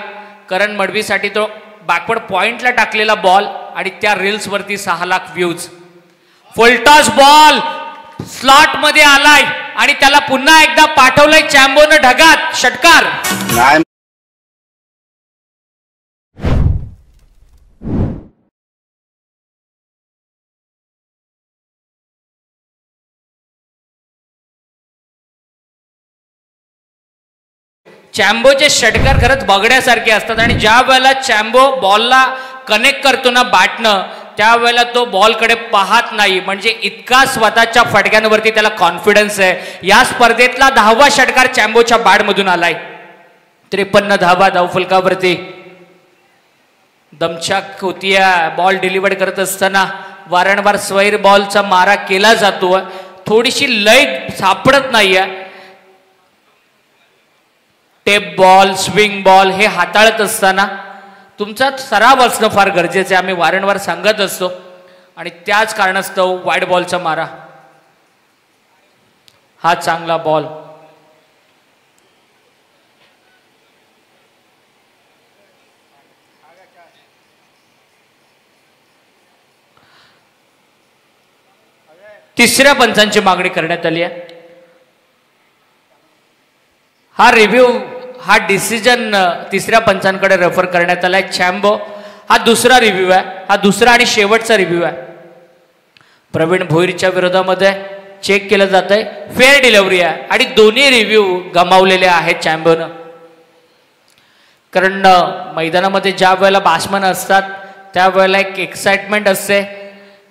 Speaker 3: करण मडवीसाठी तो बॅकवर्ड पॉइंटला टाकलेला बॉल आणि त्या रील्सवरती 6 lakh views. Full toss ball slot मध्ये आलाय आणि त्याला पुन्हा एकदा पाठवलंय चॅम्बोनं ढगात. षटकार. चॅम्बोचे षटकार खरंच बघण्यासारखे असतात आणि ज्या वेळेला चॅम्बो बॉलला कनेक्ट करतो ना बॅटनं, त्यावेळेला तो बॉलकडे पाहत नाही, म्हणजे इतका स्वतःच्या फटक्यांवरती त्याला कॉन्फिडन्स आहे. या स्पर्धेतला 10वा षटकार चॅम्बोच्या बॅटमधून आलाय. 53 धावा धावफलकावरती. दमछाक होतीये. बॉल डिलिव्हर करत असताना वारंवार स्वैर बॉलचा मारा केला जातो, थोडीशी लय सापडत नाहीये. टेप बॉल, स्विंग बॉल हे हाताळत असताना तुमचा सराव असणं फार गरजेचं आहे, आम्ही वारंवार सांगत असतो. आणि त्याच कारणास्तव वाईड बॉलचा मारा. हा चांगला बॉल. तिसऱ्या पंचांची मागणी करण्यात आली आहे. हा रिव्ह्यू हा डिसिजन तिसऱ्या पंचांकडे रेफर करण्यात आलाय. चॅम्बो हा दुसरा रिव्ह्यू आहे, हा दुसरा आणि शेवटचा रिव्ह्यू आहे. प्रवीण भोईरच्या विरोधामध्ये चेक केलं जात आहे, फेअर डिलिव्हरी आहे आणि दोन्ही रिव्ह्यू गमावलेले आहेत चॅम्बोनं. कारण मैदानामध्ये ज्या वेळेला बॅट्समन असतात त्यावेळेला एक एक्साइटमेंट असते,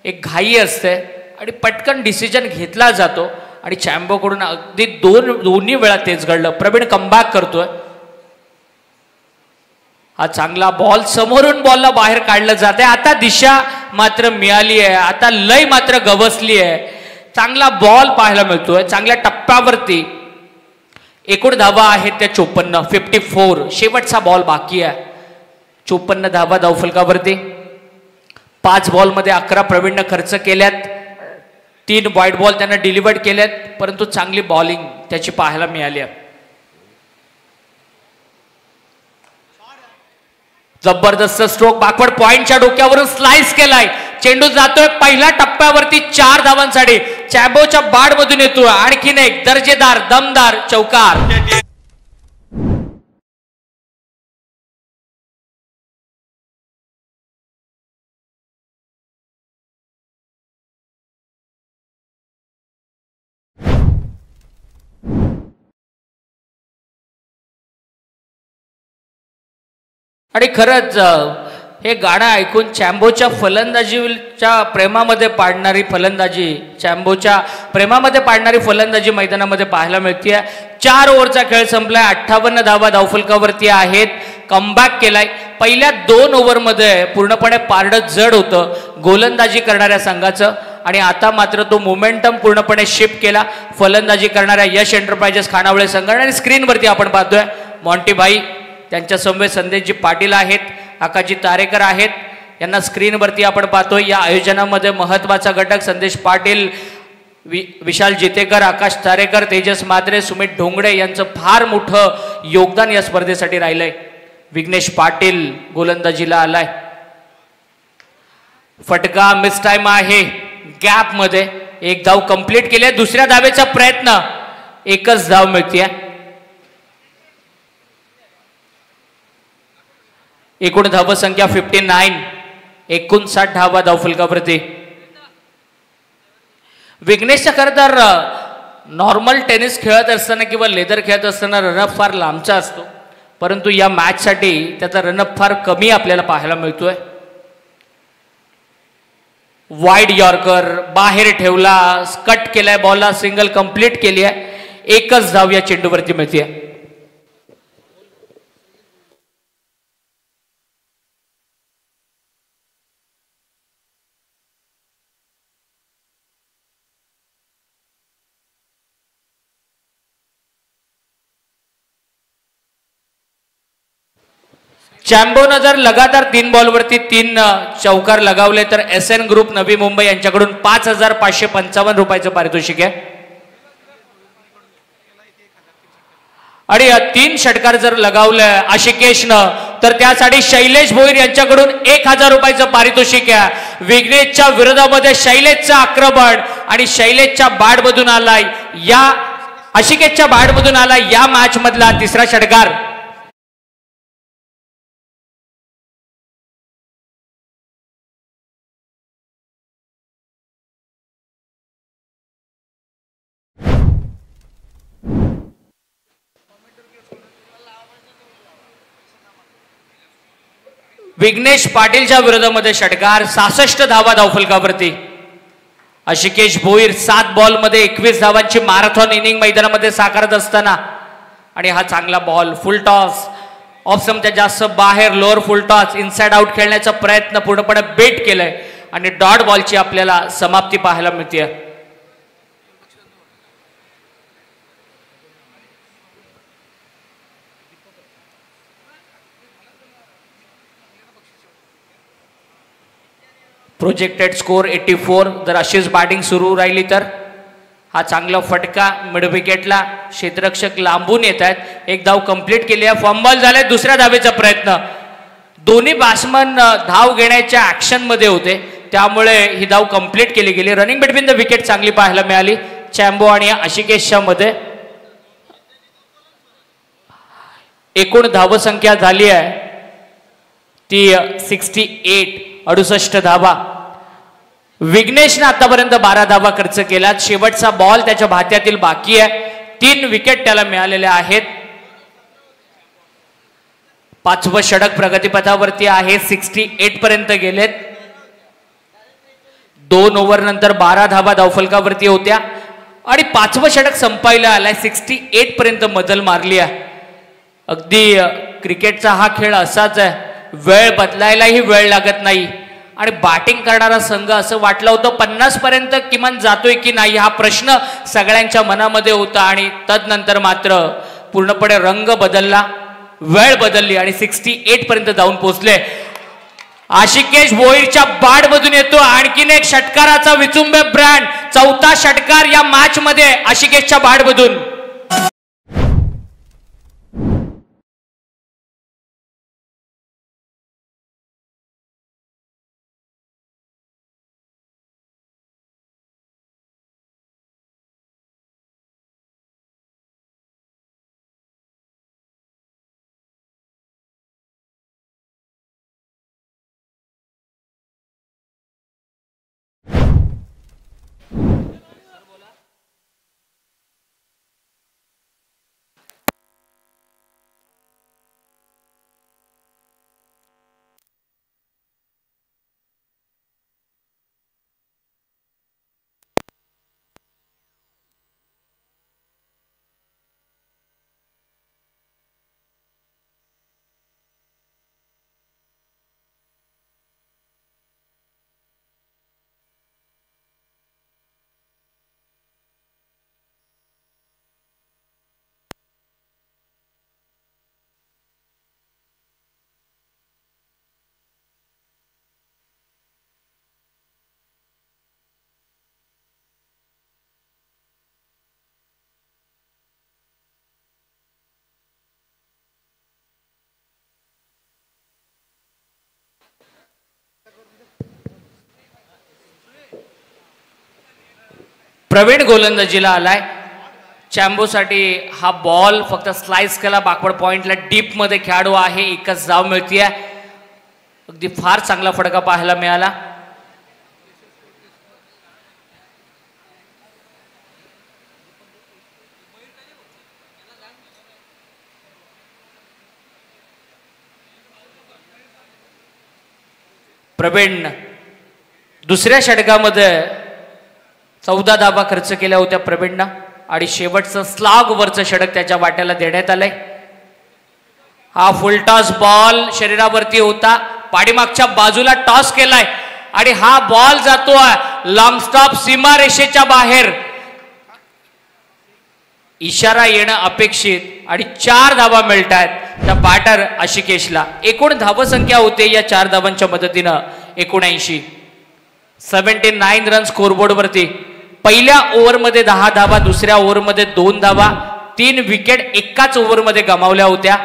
Speaker 3: एक घाई असते आणि पटकन डिसिजन घेतला जातो आणि चॅम्बोकडून अगदी दोन्ही वेळा तेच घडलं. प्रवीण कमबॅक करतोय. हा चांगला बॉल, समोरून बॉलला बाहेर काढलं जाते. आता दिशा मात्र मिळाली आहे, आता लय मात्र गवसली आहे. चांगला बॉल पाहायला मिळतोय चांगल्या टप्प्यावरती. एकूण धावा आहेत त्या 54, 54. शेवटचा बॉल बाकी आहे. 54 धावा धावफलकावरती. 5 बॉलमध्ये 11 प्रवीणनं खर्च केल्यात. 3 वाईट बॉल त्यांना डिलिव्हर्ड केल्यात, परंतु चांगली बॉलिंग त्याची पाहायला मिळाली आहे. जबरदस्त स्ट्रोक, बॅकवर्ड पॉइंटच्या डोक्यावरून स्लाइस केलाय. चेंडू जातोय पहिल्या टप्प्यावरती 4 धावांसाठी. चॅम्बोच्या बाडमधून येतोय आणखीन एक दर्जेदार दमदार चौकार. आणि खरंच हे गाणं ऐकून चॅम्बोच्या फलंदाजीच्या प्रेमामध्ये पाडणारी फलंदाजी, चॅम्बोच्या प्रेमामध्ये पाडणारी फलंदाजी मैदानामध्ये पाहायला मिळते. 4 ओव्हरचा खेळ संपलाय. 58 धावा धावफलकावरती आहेत. कमबॅक केलाय. पहिल्या 2 ओव्हरमध्ये पूर्णपणे पारडं जड होतं गोलंदाजी करणाऱ्या संघाचं आणि आता मात्र तो मोमेंटम पूर्णपणे शिफ्ट केला फलंदाजी करणाऱ्या यश एंटरप्राइजेस खानावळे संघाने. आणि स्क्रीनवरती आपण पाहतोय मॉन्टी भाई, त्यांच्या समवेत संदेशजी पाटील आहेत, आकाशजी तारेकर आहेत. यांना स्क्रीनवरती आपण पाहतोय. या आयोजनामध्ये महत्त्वाचा घटक संदेश पाटील, विशाल जितेकर, आकाश तारेकर, तेजस मात्रे, सुमित ढोंगडे यांचं फार मोठं योगदान या स्पर्धेसाठी राहिलंय. विघ्नेश पाटील गोलंदाजीला आलाय. फटका मिस टाइम आहे. गॅप मध्ये 1 धाव कंप्लीट केली. दुसऱ्या धावेचा प्रयत्न, 1च धाव मिळते. एकूण धावसंख्या 59, 59 धावा धावफलकावरती. विघ्नेशच्या खरं तर नॉर्मल टेनिस खेळत असताना किंवा लेदर खेळत असताना रनअप फार लांबचा असतो, परंतु या मॅचसाठी त्याचा रनअप फार कमी आपल्याला पाहायला मिळतोय. वाईड यॉर्कर बाहेर ठेवला, कट केलाय बॉलला, सिंगल कंप्लीट केली आहे. 1च धाव या चेंडूवरती मिळते. चॅम्बोनं जर लगातार 3 बॉलवरती 3 चौकार लगावले तर SN ग्रुप नवी मुंबई यांच्याकडून 5,555 रुपयाचं पारितोषिक आहे. आणि 3 षटकार जर लगावले आशिकेशनं तर त्यासाठी शैलेश भोईर यांच्याकडून 1,000 रुपयाचं पारितोषिक आहे. विघ्नेशच्या विरोधामध्ये शैलेशचं आक्रमण आणि शैलेशच्या बॅटमधून आलाय या आशिकेशच्या बॅटमधून आलाय या मॅच मधला 3रा षटकार. विघ्नेश पाटीलच्या विरोधामध्ये षटकार. 66 धावा धावफलकावरती. आशिकेश भोईर 7 बॉलमध्ये 21 धावांची मॅरेथॉन इनिंग मैदानामध्ये साकारत असताना आणि हा चांगला बॉल फुल टॉस ऑफ स्टंपच्या जास्त बाहेर lower full toss inside out खेळण्याचा प्रयत्न पूर्णपणे बेट केलाय आणि डॉट बॉलची आपल्याला समाप्ती पाहायला मिळते. Projected score 84. जर अशीच बॅटिंग सुरू राहिली तर हा चांगला फटका मिड विकेटला. क्षेत्ररक्षक लांबून येत आहेत. 1 धाव कंप्लीट केली आहे. फंबल झाले. दुसऱ्या धावेचा प्रयत्न. दोन्ही बॅट्समन धाव घेण्याच्या ऍक्शन मध्ये होते, त्यामुळे ही धाव कंप्लीट केली गेली. रनिंग बिटवीन द विकेट चांगली पाहायला मिळाली चॅम्बो आणि आशिकेशच्या मध्ये. एकूण धावसंख्या झाली आहे ती 68 धावा. विघ्नेशने आतापर्यंत 12 धावा खर्च केल्यात. शेवटचा बॉल त्याच्या भात्यातील बाकी आहे. 3 विकेट त्याला मिळालेल्या आहेत. 5वं षटक प्रगतीपथावरती आहे. 68 पर्यंत गेलेत. 2 ओव्हर नंतर 12 धावा धावफलकावरती होत्या आणि 5वं षटक संपायला आलाय. 68 पर्यंत मजल मारली आहे. अगदी क्रिकेटचा हा खेळ असाच आहे, वेळ बदलायलाही वेळ लागत नाही आणि बॅटिंग करणारा संघ असं वाटलं होतं 50 पर्यंत किमान जातोय की नाही हा प्रश्न सगळ्यांच्या मनामध्ये होता आणि तदनंतर मात्र पूर्णपणे रंग बदलला, वेळ बदलली आणि 68 पर्यंत जाऊन पोहोचले. आशिकेश भोईरच्या बाडमधून येतो आणखीन एक षटकाराचा विचुंबे ब्रँड. 4था षटकार या मॅच मध्ये आशिकेशच्या बाडमधून. प्रवीण गोलंदाजीला आलाय. चॅम्बोसाठी हा बॉल फक्त स्लाइस केला बॅकवर्ड पॉइंटला. डीप मध्ये खेळाडू आहे. एकच धाव मिळतीये. अगदी फार चांगला फटका पाहायला मिळाला. प्रवीण दुसऱ्या षटकामध्ये 14 धावा खर्च केल्या होत्या प्रवीणनं आणि शेवटचं स्लॉग वरचं षटक त्याच्या वाट्याला देण्यात आलंय. हा फुल टॉस बॉल शरीरावरती होता. पाठीमागच्या बाजूला टॉस केलाय आणि हा बॉल जातोय लॉंग स्टॉप सीमारेषेच्या बाहेर. इशारा येणं अपेक्षित आणि 4 धावा मिळतात त्या बॅटर आशिकेशला. एकूण धावसंख्या होते या 4 धावांच्या मदतीनं 79. 79 रन स्कोरबोर्ड वरती. पहिल्या ओव्हरमध्ये 10 धावा, दुसऱ्या ओव्हरमध्ये 2 धावा, 3 विकेट एकाच ओव्हरमध्ये गमावल्या होत्या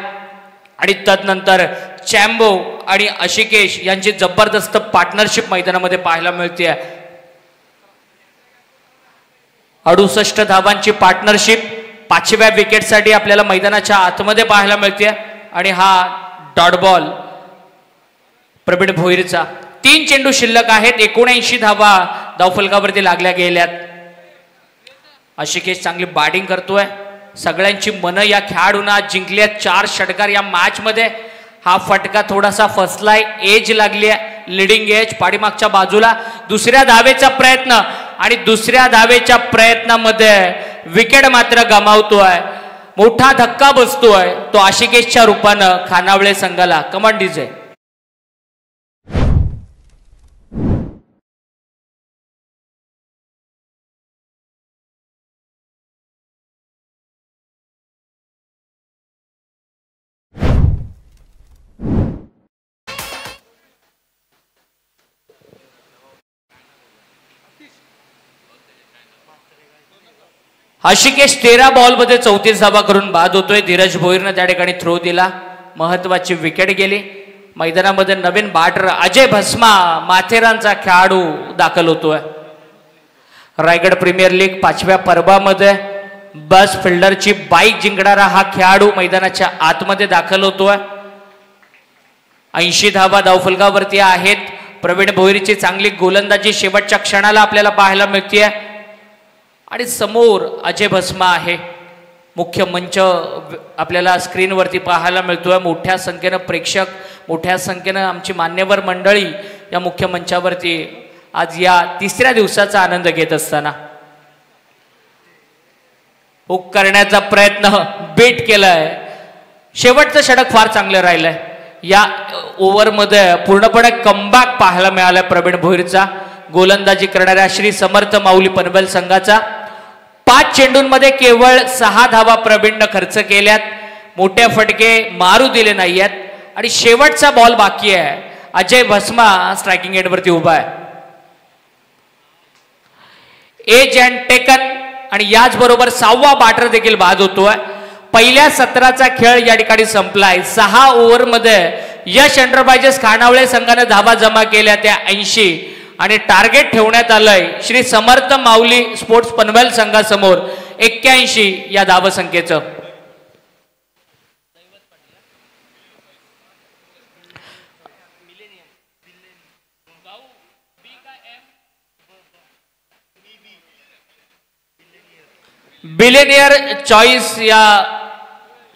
Speaker 3: आणि तदनंतर चॅम्बो आणि आशिकेश यांची जबरदस्त पार्टनरशिप मैदानामध्ये पाहायला मिळते. 68 धावांची पार्टनरशिप 5व्या विकेटसाठी आपल्याला मैदानाच्या आतमध्ये पाहायला मिळते आणि हा डॉट बॉल प्रवीण भोईरचा. 3 चेंडू शिल्लक आहेत. 79 धावा धावफलकावरती लागल्या गेल्यात. आशिकेश चांगली बॅटिंग करतोय. सगळ्यांची मनं या खेळाडूंना जिंकली आहेत. 4 षटकार या मॅच मध्ये. हा फटका थोडासा फसलाय. एज लागली आहे, लिडिंग एज पाठीमागच्या बाजूला. दुसऱ्या धावेचा प्रयत्न आणि दुसऱ्या धावेच्या प्रयत्नामध्ये विकेट मात्र गमावतोय. मोठा धक्का बसतोय तो आशिकेशच्या रूपानं खानावळे संघाला. Command DJ. आशिकेश 13 बॉलमध्ये 34 धावा करून बाद होतोय. धीरज भोईरनं त्या ठिकाणी थ्रो दिला. महत्वाची विकेट गेली. मैदानामध्ये नवीन बॅटर अजय भस्मा माथेरानचा खेळाडू दाखल होतोय. रायगड प्रीमियर लीग 5व्या पर्वामध्ये बस फिल्डरची बाईक जिंकणारा हा खेळाडू मैदानाच्या आतमध्ये दाखल होतोय. 80 धावा धावफलकावरती आहेत. प्रवीण भोईरची चांगली गोलंदाजी शेवटच्या क्षणाला आपल्याला पाहायला मिळते आणि समोर अजय भस्मा आहे. मुख्य मंच आपल्याला स्क्रीनवरती पाहायला मिळतोय. मोठ्या संख्येनं प्रेक्षक, मोठ्या संख्येनं आमची मान्यवर मंडळी या मुख्य मंचावरती आज या तिसऱ्या दिवसाचा आनंद घेत असताना हुक करण्याचा प्रयत्न बीट केलाय. शेवटचं षटक फार चांगलं राहिलंय. या ओव्हरमध्ये पूर्णपणे कमबॅक पाहायला मिळालाय प्रवीण भोईरचा. गोलंदाजी करणाऱ्या श्री समर्थ माऊली पनवेल संघाचा 5 चेंडूंमध्ये केवळ 6 धावा प्रवीणनं खर्च केल्यात. मोठे फटके मारू दिले नाहीयेत आणि शेवटचा बॉल बाकी आहे. अजय भस्मा स्ट्रायकिंग एंडवरती उभा आहे. एज अँड टेकन आणि याचबरोबर 6वा बॅटर देखील बाद होतोय. पहिल्या सत्राचा खेळ या ठिकाणी संपलाय. 6 ओव्हरमध्ये यश एंटरप्राइजेस खानावळे संघाने धावा जमा केल्या त्या 80 आणि टार्गेट ठेवण्यात आलंय श्री समर्थ माऊली स्पोर्ट्स पनवेल संघासमोर 81 या धावसंख्येचं. बिलेनियर चॉईस या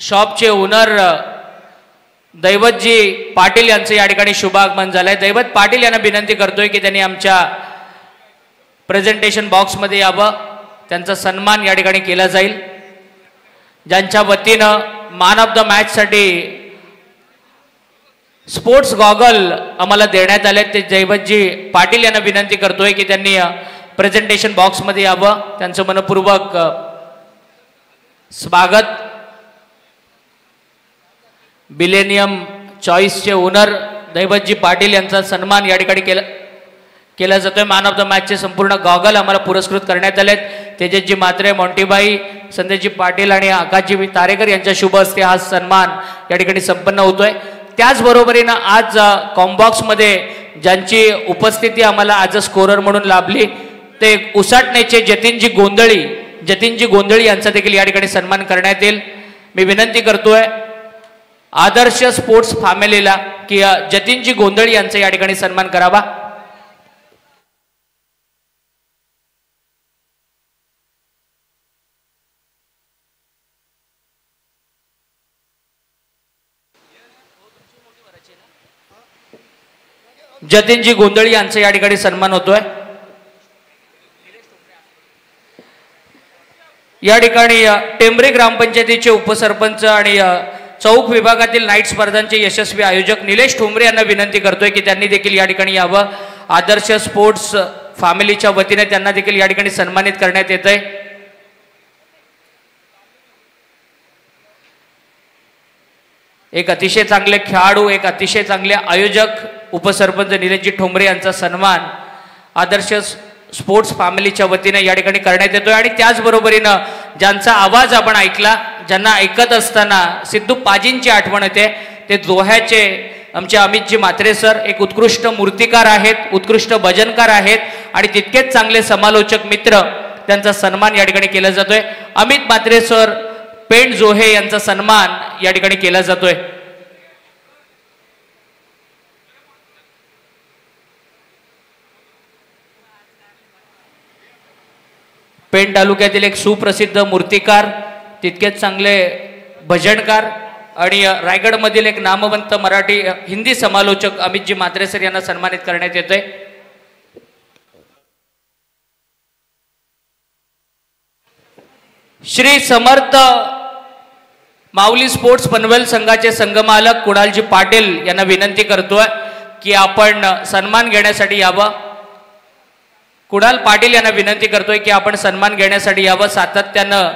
Speaker 3: शॉपचे ओनर दैवतजी पाटील यांचं या ठिकाणी शुभागमन झालंय. दैवत पाटील यांना विनंती करतोय की त्यांनी आमच्या प्रेझेंटेशन बॉक्समध्ये यावं. त्यांचा सन्मान या ठिकाणी केला जाईल. ज्यांच्या वतीनं मॅन ऑफ द मॅचसाठी स्पोर्ट्स गॉगल आम्हाला देण्यात आले ते दैवतजी पाटील यांना विनंती करतोय की त्यांनी प्रेझेंटेशन बॉक्समध्ये यावं. त्यांचं मनपूर्वक स्वागत. बिलेनियम चॉईसचे ओनर दैवतजी पाटील यांचा सन्मान या ठिकाणी केला जातोय. मॅन ऑफ द मॅचचे संपूर्ण गॉगल आम्हाला पुरस्कृत करण्यात आलेत. तेजसजी म्हात्रे, मोंटीबाई, संदेशजी पाटील आणि आकाशजी तारेकर यांच्या शुभ हस्ते हा सन्मान या ठिकाणी संपन्न होतोय. त्याचबरोबरीनं आज कॉम्बॉक्समध्ये ज्यांची उपस्थिती आम्हाला आज स्कोरर म्हणून लाभली ते उसाटण्याचे जतीनजी गोंधळी यांचा देखील या ठिकाणी सन्मान करण्यात येईल. मी विनंती करतोय आदर्श स्पोर्ट्स फॅमिलीला की जतीनजी गोंधळी यांचा या ठिकाणी सन्मान करावा. जतीनजी गोंधळी यांचा या ठिकाणी सन्मान होतोय. या ठिकाणी टेंबरे ग्रामपंचायतीचे उपसरपंच आणि चौक विभागातील नाईट स्पर्धांचे यशस्वी आयोजक निलेश ठोंबरे यांना विनंती करतोय की त्यांनी देखील या ठिकाणी यावं. आदर्श स्पोर्ट्स फॅमिलीच्या वतीने त्यांना देखील या ठिकाणी सन्मानित करण्यात येत आहे. एक अतिशय चांगले खेळाडू, एक अतिशय चांगले आयोजक उपसरपंच निलेशजी ठोंबरे यांचा सन्मान आदर्श स्पोर्ट्स फॅमिलीच्या वतीने या ठिकाणी करण्यात येतोय. आणि त्याचबरोबरीनं ज्यांचा आवाज आपण ऐकला, ज्यांना ऐकत असताना सिद्धू पाजींची आठवण येते, ते दोह्याचे आमचे अमितजी म्हात्रे सर एक उत्कृष्ट मूर्तिकार आहेत, उत्कृष्ट भजनकार आहेत आणि तितकेच चांगले समालोचक मित्र. त्यांचा सन्मान या ठिकाणी केला जातोय. अमित म्हात्रे सर पेंट जोहे यांचा सन्मान या ठिकाणी केला जातोय. पेण तालुक्यातील एक सुप्रसिद्ध मूर्तिकार, तितकेच चांगले भजनकार आणि रायगडमधील एक नामवंत मराठी हिंदी समालोचक अमितजी म्हात्रे सर यांना सन्मानित करण्यात येतोय. श्री समर्थ माऊली स्पोर्ट्स पनवेल संघाचे संघमालक कुणालजी पाटील यांना विनंती करतोय की आपण सन्मान घेण्यासाठी यावं. कुणाल पाटील यांना विनंती करतोय की आपण सन्मान घेण्यासाठी यावं. सातत्यानं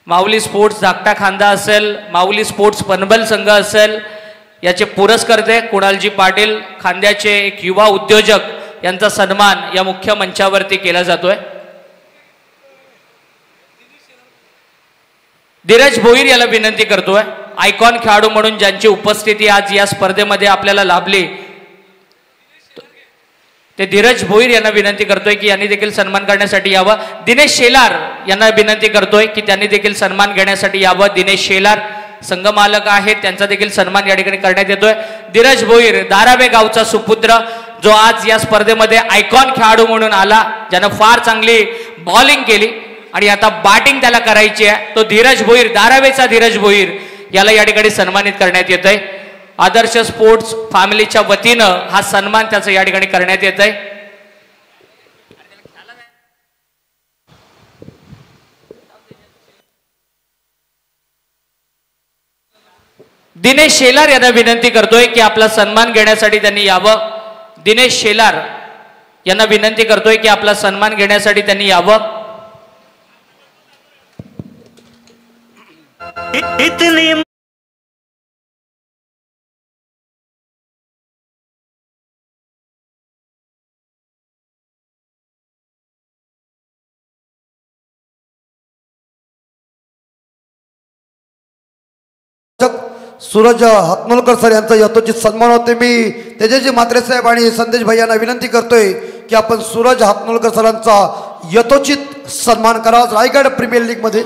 Speaker 3: माऊली स्पोर्ट्स धाकटा खांदा असेल, माऊली स्पोर्ट्स पनवेल संघ असेल, याचे पुरस्कर्ते कुणालजी पाटील खांद्याचे एक युवा उद्योजक यांचा सन्मान या मुख्य मंचावरती केला जातोय. धीरज भोईर याला विनंती करतोय आयकॉन खेळाडू म्हणून ज्यांची उपस्थिती आज या स्पर्धेमध्ये आपल्याला लाभली ते धीरज भोईर यांना विनंती करतोय की यांनी देखील सन्मान करण्यासाठी यावं. दिनेश शेलार यांना विनंती करतोय की त्यांनी देखील सन्मान घेण्यासाठी यावं. दिनेश शेलार संघमालक आहेत, त्यांचा देखील सन्मान या ठिकाणी करण्यात येतोय. धीरज भोईर धारावे गावचा सुपुत्र, जो आज या स्पर्धेमध्ये आयकॉन खेळाडू म्हणून आला, ज्यानं फार चांगली बॉलिंग केली आणि आता बॅटिंग त्याला करायची आहे, तो धीरज भोईर, धारावेचा धीरज भोईर याला या ठिकाणी सन्मानित करण्यात येत आहे. आदर्श स्पोर्ट्स फॅमिलीच्या वतीनं हा सन्मान त्याचा या ठिकाणी करण्यात येत आहे. दिनेश शेलार यांना विनंती करतोय की आपला सन्मान घेण्यासाठी त्यांनी यावं. दिनेश शेलार यांना विनंती करतोय की आपला सन्मान घेण्यासाठी त्यांनी यावं.
Speaker 4: इतनी
Speaker 5: सूरज हातनोलकर सर यांचा यथोचित सन्मान होते. मी तेजस्वी म्हात्रे साहेब आणि संदेश भाई यांना विनंती करतोय की आपण सूरज हातनोलकर सरांचा यथोचित सन्मान करावा. रायगड प्रीमियर लीग मध्ये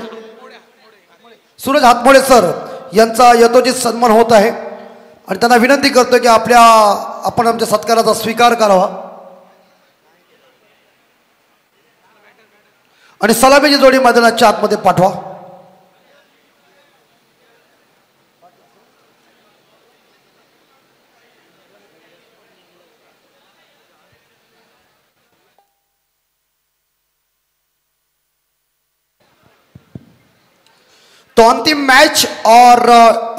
Speaker 5: सूरज हातमोळे सर यांचा यथोचित सन्मान होत आहे आणि त्यांना विनंती करतोय की आपण आमच्या सत्काराचा स्वीकार करावा आणि सलामीची जोडी मैदानाच्या आतमध्ये पाठवा. तो अंतिम मैच और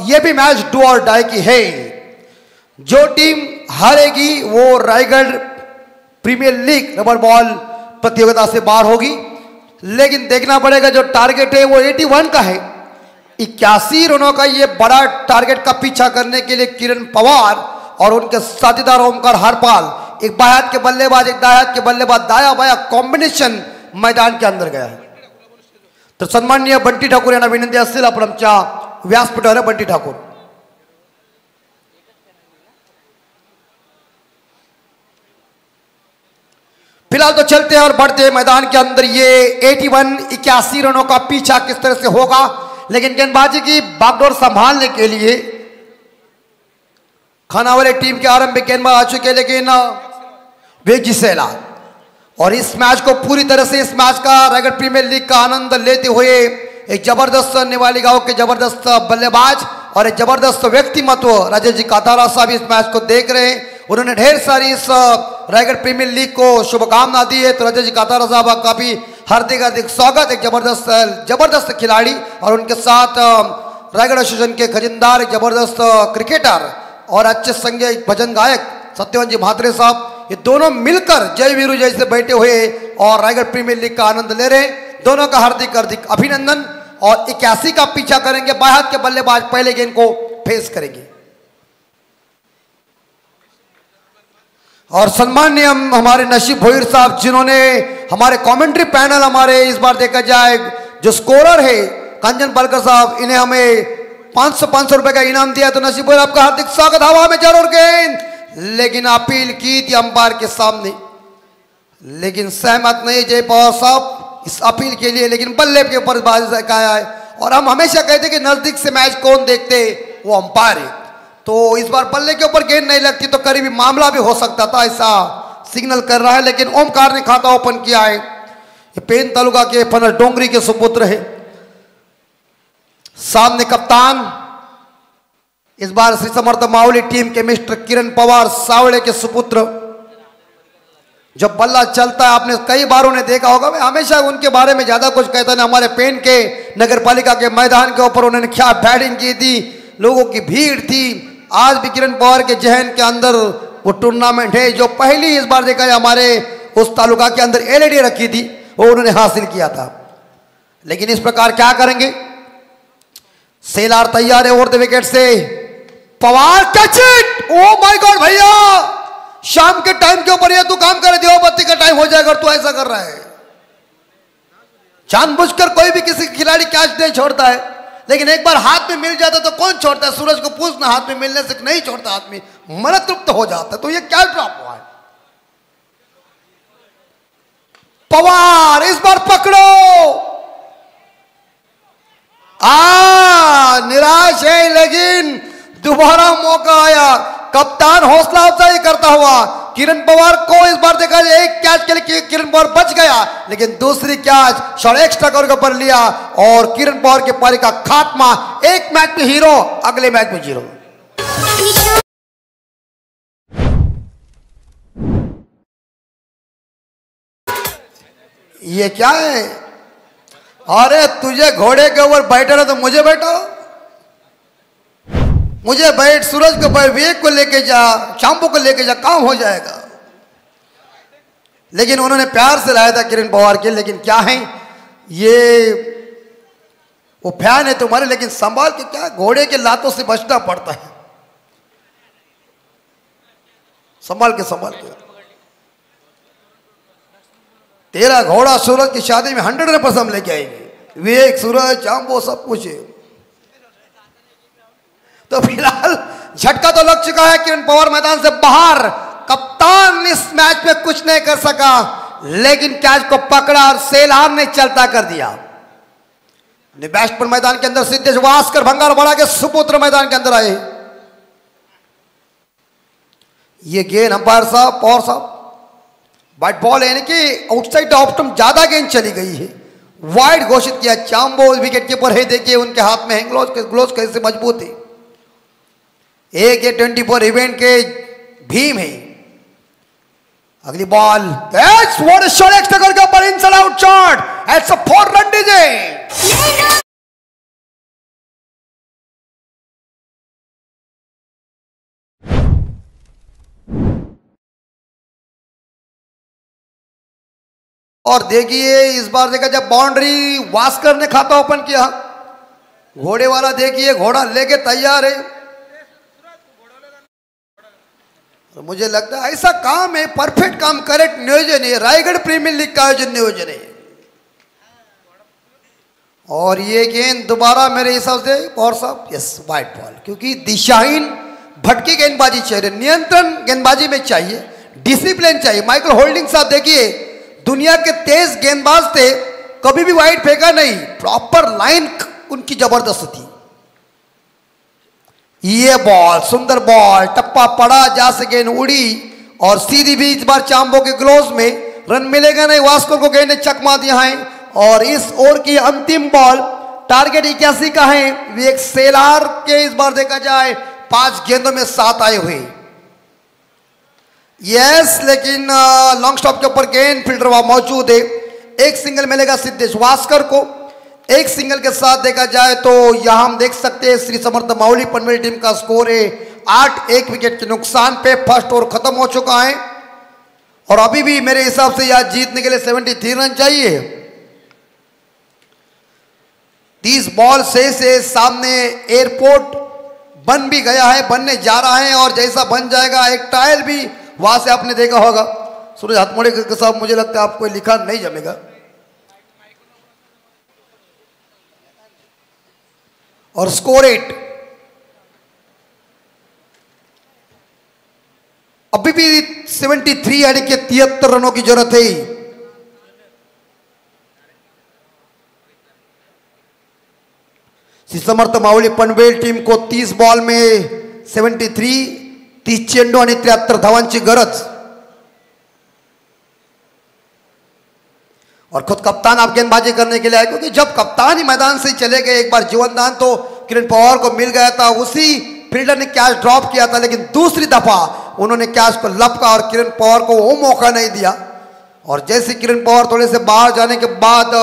Speaker 5: ये भी मैच डू और डाई की है. जो टीम हारेगी वो Raigarh premier league rubber ball प्रतियोगिता से बाहर होगी. लेकिन देखना पड़ेगा जो टारगेट है वो 81 का है. 81 रनों का ये बड़ा टारगेट का पीछा करने के लिए किरण पवार और उनके साथीदार ओमकार हरपाल, एक बाएं हाथ के बल्लेबाज एक दाएं हाथ के बल्लेबाज, दाया बाया कॉम्बिनेशन मैदान के अंदर गया है. तर सन्माननीय बंटी ठाकूर यांना विनंती असेल आपण आमच्या व्यासपीठावर. बंटी ठाकूर. फिलहाल तो चलते हैं और बढ़ते हैं मैदान के अंदर. ये 81 रनों का पीछा किस तरह से होगा, लेकिन गेंदबाजी की बागडोर संभालने के लिए खानावाले टीम के आरंभिक गेंदबाज आ चुके, लेकिन वेगी सेला और इस मैच को पूरी तरह से, इस मैच का रायगढ़ प्रीमियर लीग का आनंद लेते हुए एक जबरदस्त निवाली गांव के जबरदस्त बल्लेबाज और एक जबरदस्त व्यक्तिमत्व राजेश जी कातारा साहब इस मैच को देख रहे हैं. उन्होंने ढेर सारी इस रायगढ़ प्रीमियर लीग को शुभकामना दी है. तो राजेश जी कातारा साहब का भी हार्दिक हार्दिक स्वागत. एक जबरदस्त खिलाड़ी और उनके साथ रायगढ़ एसोसिएशन के खजिनदार, एक जबरदस्त क्रिकेटर और अच्छे संगीत भजन गायक सत्यवान जी म्हात्रे साहब, ये दोनों मिलकर जय वीरू जय से बैठे हुए और रायगढ़ प्रीमियर लीग का आनंद ले रहे. दोनों का हार्दिक हार्दिक अभिनंदन. और 81 का पीछा करेंगे. बाएं हाथ के बल्लेबाज पहले गेंद को फेस करेंगे. और सम्माननीय हमारे नसीब भोईर साहब, जिन्होंने हमारे कमेंट्री पैनल, हमारे इस बार देखा जाए जो स्कोरर है कंचन पालकर साहब, इन्हें हमें 500 रुपए का इनाम दिया. तो नसीब भोईर आपका हार्दिक स्वागत. हवा में जरूर गेंद, लेकिन अपील की थी अंपायर के सामने, लेकिन सहमत नहीं जय पवार साहब इस अपील के लिए. लेकिन बल्ले के ऊपर बाजी का है और हम हमेशा कहते कि नजदीक से मैच कौन देखते, वो अंपायर है. तो इस बार बल्ले के ऊपर गेंद नहीं लगती तो करीबी मामला भी हो सकता था, ऐसा सिग्नल कर रहा है. लेकिन ओमकार ने खाता ओपन किया है. ये पेन तालुका के फनर डोंगरी के सुपुत्र है. सामने कप्तान इस बार श्री समर्थ मावली टीम के मिस्टर किरण पवार सावड़े के सुपुत्र. जब बल्ला चलता है, आपने कई बार उन्हें देखा होगा, मैं हमेशा उनके बारे में ज्यादा कुछ कहता नहीं. हमारे पेन के नगर पालिका के मैदान के ऊपर उन्होंने क्या बैटिंग की थी, लोगों की भीड़ थी. आज भी किरण पवार के जहन के अंदर वो टूर्नामेंट है जो पहली इस बार देखा है हमारे उस तालुका के अंदर एलईडी रखी थी, वो उन्होंने हासिल किया था. लेकिन इस प्रकार क्या करेंगे, सेलार तैयार है ओवर द विकेट से. Pawar catch it, oh my God भैया, शाम के टाइम के ऊपर ये तू काम करे, देवबत्ती का टाइम हो जाएगा और तू ऐसा कर रहा है. जानबूझकर कोई भी किसी खिलाड़ी कैच नहीं छोड़ता है, लेकिन एक बार हाथ में मिल जाता तो कौन छोड़ता है. सूरज को पूछना, हाथ में मिलने से नहीं छोड़ता आदमी, मन तृप्त हो जाता है. तो ये क्या ड्रॉप हुआ है. पवार इस बार पकड़ो। निराश है लेकिन दोबारा मौका आया। कप्तान हौसला अफजाई करता हुआ किरण पवार को इस बार देखा जाए, एक कैच के लिए किरण पवार बच गया, लेकिन दूसरी कैच शॉट एक्स्ट्रा कवर के ऊपर लिया और किरण पवार के पारी का खात्मा। एक मैच में हीरो, अगले मैच में जीरो। ये क्या है? अरे तुझे घोड़े के ऊपर बैठा ना तो मुझे बैठो, मुझे बैठ, सूरज को बैठ, विवेक को लेके जा, शाम्पू को लेके जा, काम हो जाएगा। लेकिन उन्होंने प्यार से लाया था किरण पवार के, लेकिन क्या है ये, वो फैन है तुम्हारे, लेकिन संभाल के, क्या घोड़े के लातों से बचना पड़ता है, संभाल के संभाल के। तेरा घोड़ा सूरज की शादी में 100% लेके आएंगे, विवेक, सूरज, शाम्पू सब कुछ है। तो फिलहाल झटका तो लग चुका है, किरण पवार मैदान से बाहर। कप्तान इस मैच में कुछ नहीं कर सका, लेकिन कैच को पकड़ा और सेलार ने चलता कर दिया। बैट्समैन मैदान के अंदर सिद्धेश वास्कर भंगार बड़ा के सुपुत्र मैदान के अंदर आए। ये गेंद अंपायर साहब, पवार साहब, वाइड बॉल है, यानी कि आउटसाइड ऑफ स्टंप ज्यादा गेंद चली गई है, वाइड घोषित किया। चांबो विकेट कीपर है, देखिए उनके हाथ में ग्लोव्स कैसे मजबूत है। एक 24 इवेंट के भीम है। अगली ball, what a shot, extra करके ऊपर inside out shot, it's a 4 run DJ. और देखिए इस बार देखा जब बाउंड्री वास्कर ने खाता ओपन किया, घोड़े वाला देखिए घोड़ा लेके तैयार है। तो मुझे लगता है ऐसा काम है, परफेक्ट काम, करेक्ट नियोजन है, रायगढ़ प्रीमियर लीग का आयोजन नियोजन है। और ये गेंद दोबारा मेरे हिसाब से पवार साहब, यस, वाइड बॉल, क्योंकि दिशाहीन भटकी गेंदबाजी चाहिए, नियंत्रण गेंदबाजी में चाहिए, डिसिप्लिन चाहिए। माइकल होल्डिंग साहब देखिए दुनिया के तेज गेंदबाज थे, कभी भी वाइड फेंका नहीं, प्रॉपर लाइन उनकी जबरदस्त थी। ये बॉल, सुंदर बॉल, टप्पा पड़ा, जा से गेंद उड़ी और सीधी भी इस बार चांबो के ग्लोव्स में, रन मिलेगा नहीं, वास्को को गेंद ने चकमा दिया है। और इस ओवर की अंतिम बॉल, टारगेट 81 का है, वे एक सेलार के इस बार देखा जाए 5 गेंदों में 7 आए हुए, यस, लेकिन लॉन्ग स्टॉप के ऊपर गेंद फील्डर वहां मौजूद है। एक सिंगल मिलेगा सिद्धेश वास्कर को। एक सिंगल के साथ देखा जाए तो यहां हम देख सकते हैं श्री समर्थ माउली पनवेल टीम का स्कोर है 8, 1 विकेट के नुकसान पे। फर्स्ट ओवर खत्म हो चुका है और अभी भी मेरे हिसाब से यह जीतने के लिए 73 रन चाहिए। 30 बॉल से सामने एयरपोर्ट बन भी गया है, बनने जा रहा है और जैसा बन जाएगा एक टायल भी वहां से आपने देखा होगा। सूरज हथमोड़े के साहब, मुझे लगता है आपको लिखा नहीं जमेगा। और स्कोर 8, अभी भी 73 यानी कि 73 रनों की जरूरत है। समर्थ मावली पनवेल टीम को 30 बॉल में 73, 30 चेंडू आणि 73 धावांची गरज। और खुद कप्तान आप गेंदबाजी करने के लिए आए, क्योंकि जब कप्तान ही मैदान से चले गए, एक बार जीवनदान तो किरण पवार को मिल गया था, उसी फील्डर ने कैच ड्रॉप किया था, लेकिन दूसरी दफा उन्होंने कैच को लपका और किरण पवार को वो मौका नहीं दिया। और जैसे किरण पवार थोड़े से बाहर जाने के बाद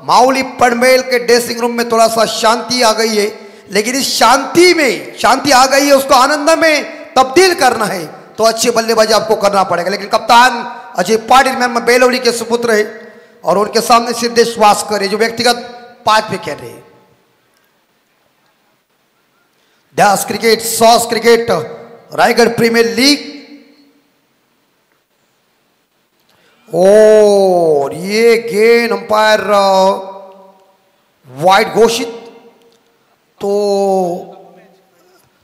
Speaker 5: माउली पनवेल के ड्रेसिंग रूम में थोड़ा सा शांति आ गई है, लेकिन इस शांति में शांति आ गई है, उसको आनंद में तब्दील करना है तो अच्छी बल्लेबाजी आपको करना पड़ेगा। लेकिन कप्तान अजय पाटिल मैम बेलोड़ी के सुपुत्र है और उनके सामने सिद्धेश वास्कर है जो व्यक्तिगत 5 विकेट है। दास क्रिकेट, सॉस क्रिकेट, रायगढ़ प्रीमियर लीग। और ये गेंद अंपायर वाइड घोषित।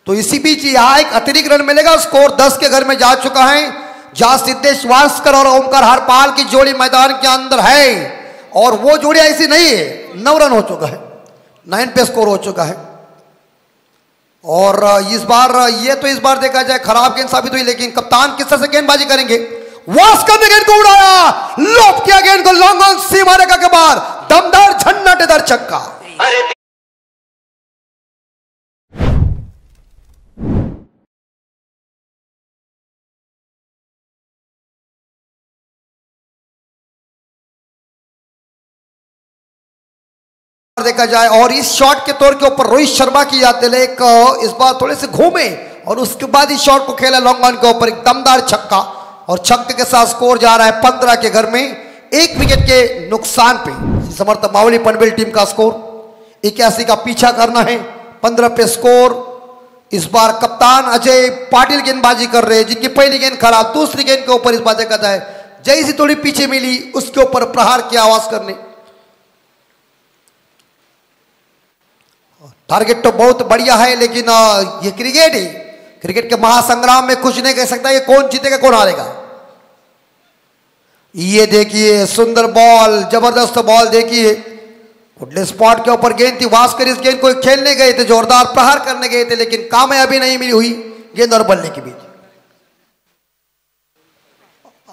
Speaker 5: तो इसी बीच यहां एक अतिरिक्त रन मिलेगा, स्कोर 10 के घर में जा चुका है। जहां सिद्धेश वास्कर और ओमकार हरपाल की जोड़ी मैदान के अंदर है, और वो जोड़ी ऐसी नहीं है। 9 रन हो चुका है, 9 पे स्कोर हो चुका है। और इस बार देखा जाए खराब गेंद साबित हुई, लेकिन कप्तान किस तरह से गेंदबाजी करेंगे। वास्कर ने गेंद को उड़ाया, लॉब किया गेंद को लॉन्ग ऑन सीमा रेखा के बाहर, दमदार झन्नाटेदार छक्का। देखा जाए, और इस शॉट के तौर के ऊपर रोहित शर्मा की याद दिले, इस बार थोड़े से घूमे और उसके बाद इस शॉट को खेला लॉन्ग ऑन के ऊपर, एक दमदार छक्का, और छक्के के साथ स्कोर जा रहा है 15 के घर में, 1 विकेट के नुकसान पे। समर्थ मावली पनवेल टीम का स्कोर 81 का पीछा करना है, 15 पे स्कोर। इस बार कप्तान अजय पाटिल गेंदबाजी कर रहे हैं, जिनकी पहली गेंद खराब, दूसरी गेंद के ऊपर इस बार देखा जाए जैसी थोड़ी पीछे मिली उसके ऊपर प्रहार किया वास्कर ने। टारगेट तो बहुत बढ़िया है, लेकिन ये क्रिकेट है, क्रिकेट के महासंग्राम में कुछ नहीं कह सकता ये कौन जीतेगा कौन हारेगा। ये देखिए सुंदर बॉल, जबरदस्त बॉल देखिए, गुडले स्पॉट के ऊपर गेंद थी। वास्कर इस गेंद को खेलने गए थे, जोरदार प्रहार करने गए थे, लेकिन कामयाबी नहीं मिली हुई गेंद और बल्ले के बीच।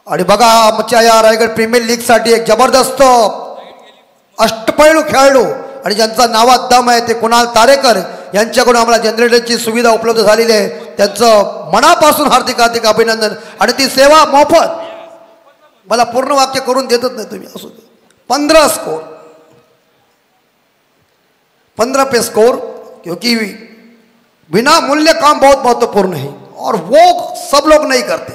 Speaker 5: आणि बघा मच्छाया रायगड प्रीमियर लीग साठी एक जबरदस्त अष्टपैलू खेळाडू आणि ज्यांचा नावात दम आहे ते कुणाल तारेकर यांच्याकडून आम्हाला जनरेटरची सुविधा उपलब्ध झालेली आहे, त्यांचं मनापासून हार्दिक हार्दिक अभिनंदन। आणि ती सेवा मोफत, मला पूर्ण वाक्य करून देतच नाही तुम्ही, असू दे। 15 स्कोर, 15 पे स्कोर, क्योंकि बिना मूल्य काम बहुत महत्वपूर्ण है और वो सब लोग नहीं करते।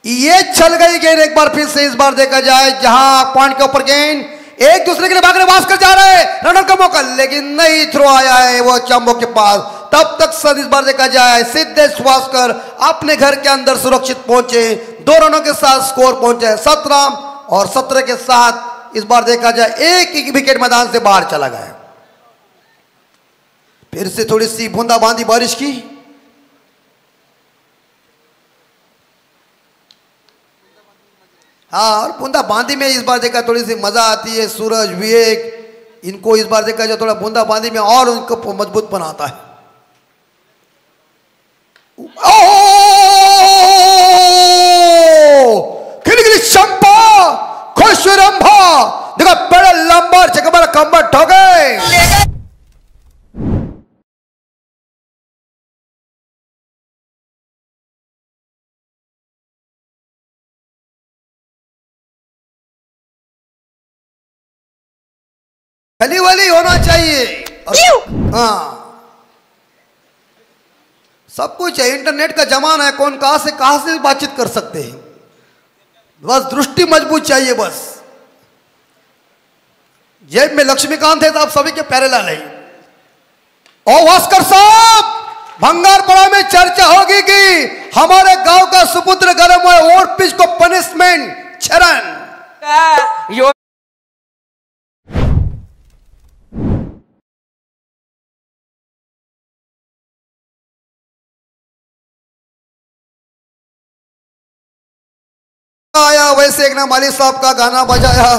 Speaker 5: ये चल गई गेंद एक बार फिर से, इस बार देखा जाए जहां पॉइंट के ऊपर गेंद एक दूसरे के लिए भागने वास्कर जा रहे हैं, रनर का मौका, लेकिन नहीं थ्रो आया है वो चंबो के पास। तब तक सर इस बार देखा जाए सिद्धेश वास्कर अपने घर के अंदर सुरक्षित पहुंचे, 2 रनों के साथ स्कोर पहुंचे 17, और 17 के साथ इस बार देखा जाए एक विकेट मैदान से बाहर चला गया। फिर से थोड़ी सी बूंदाबांदी बारिश की, हाँ, और बूंदाबांदी में इस बार देखा थोड़ी सी मजा आती है। सूरज, विवेक, इनको इस बार देखा जाए थोड़ा बूंदाबांदी में और उनको मजबूत बनाता है। खिलखिली चंपा खुश रंभा, देखा बड़ा लंबा जगह बड़ा कमर ठोके। खली वाली होना चाहिए, हाँ, सब कुछ है, इंटरनेट का जमाना है, कौन कहां से बातचीत कर सकते हैं, बस दृष्टि मजबूत चाहिए बस। जेब में लक्ष्मीकांत है तो आप सभी के प्यारे लाल है। ओ वास्कर साहब, भंगारपड़ा में चर्चा होगी कि हमारे गांव का सुपुत्र गर्म हुआ, ओवर पिच को पनिशमेंट 6 रन। आया वैसे एक ना माली साहब का गाना बजाया,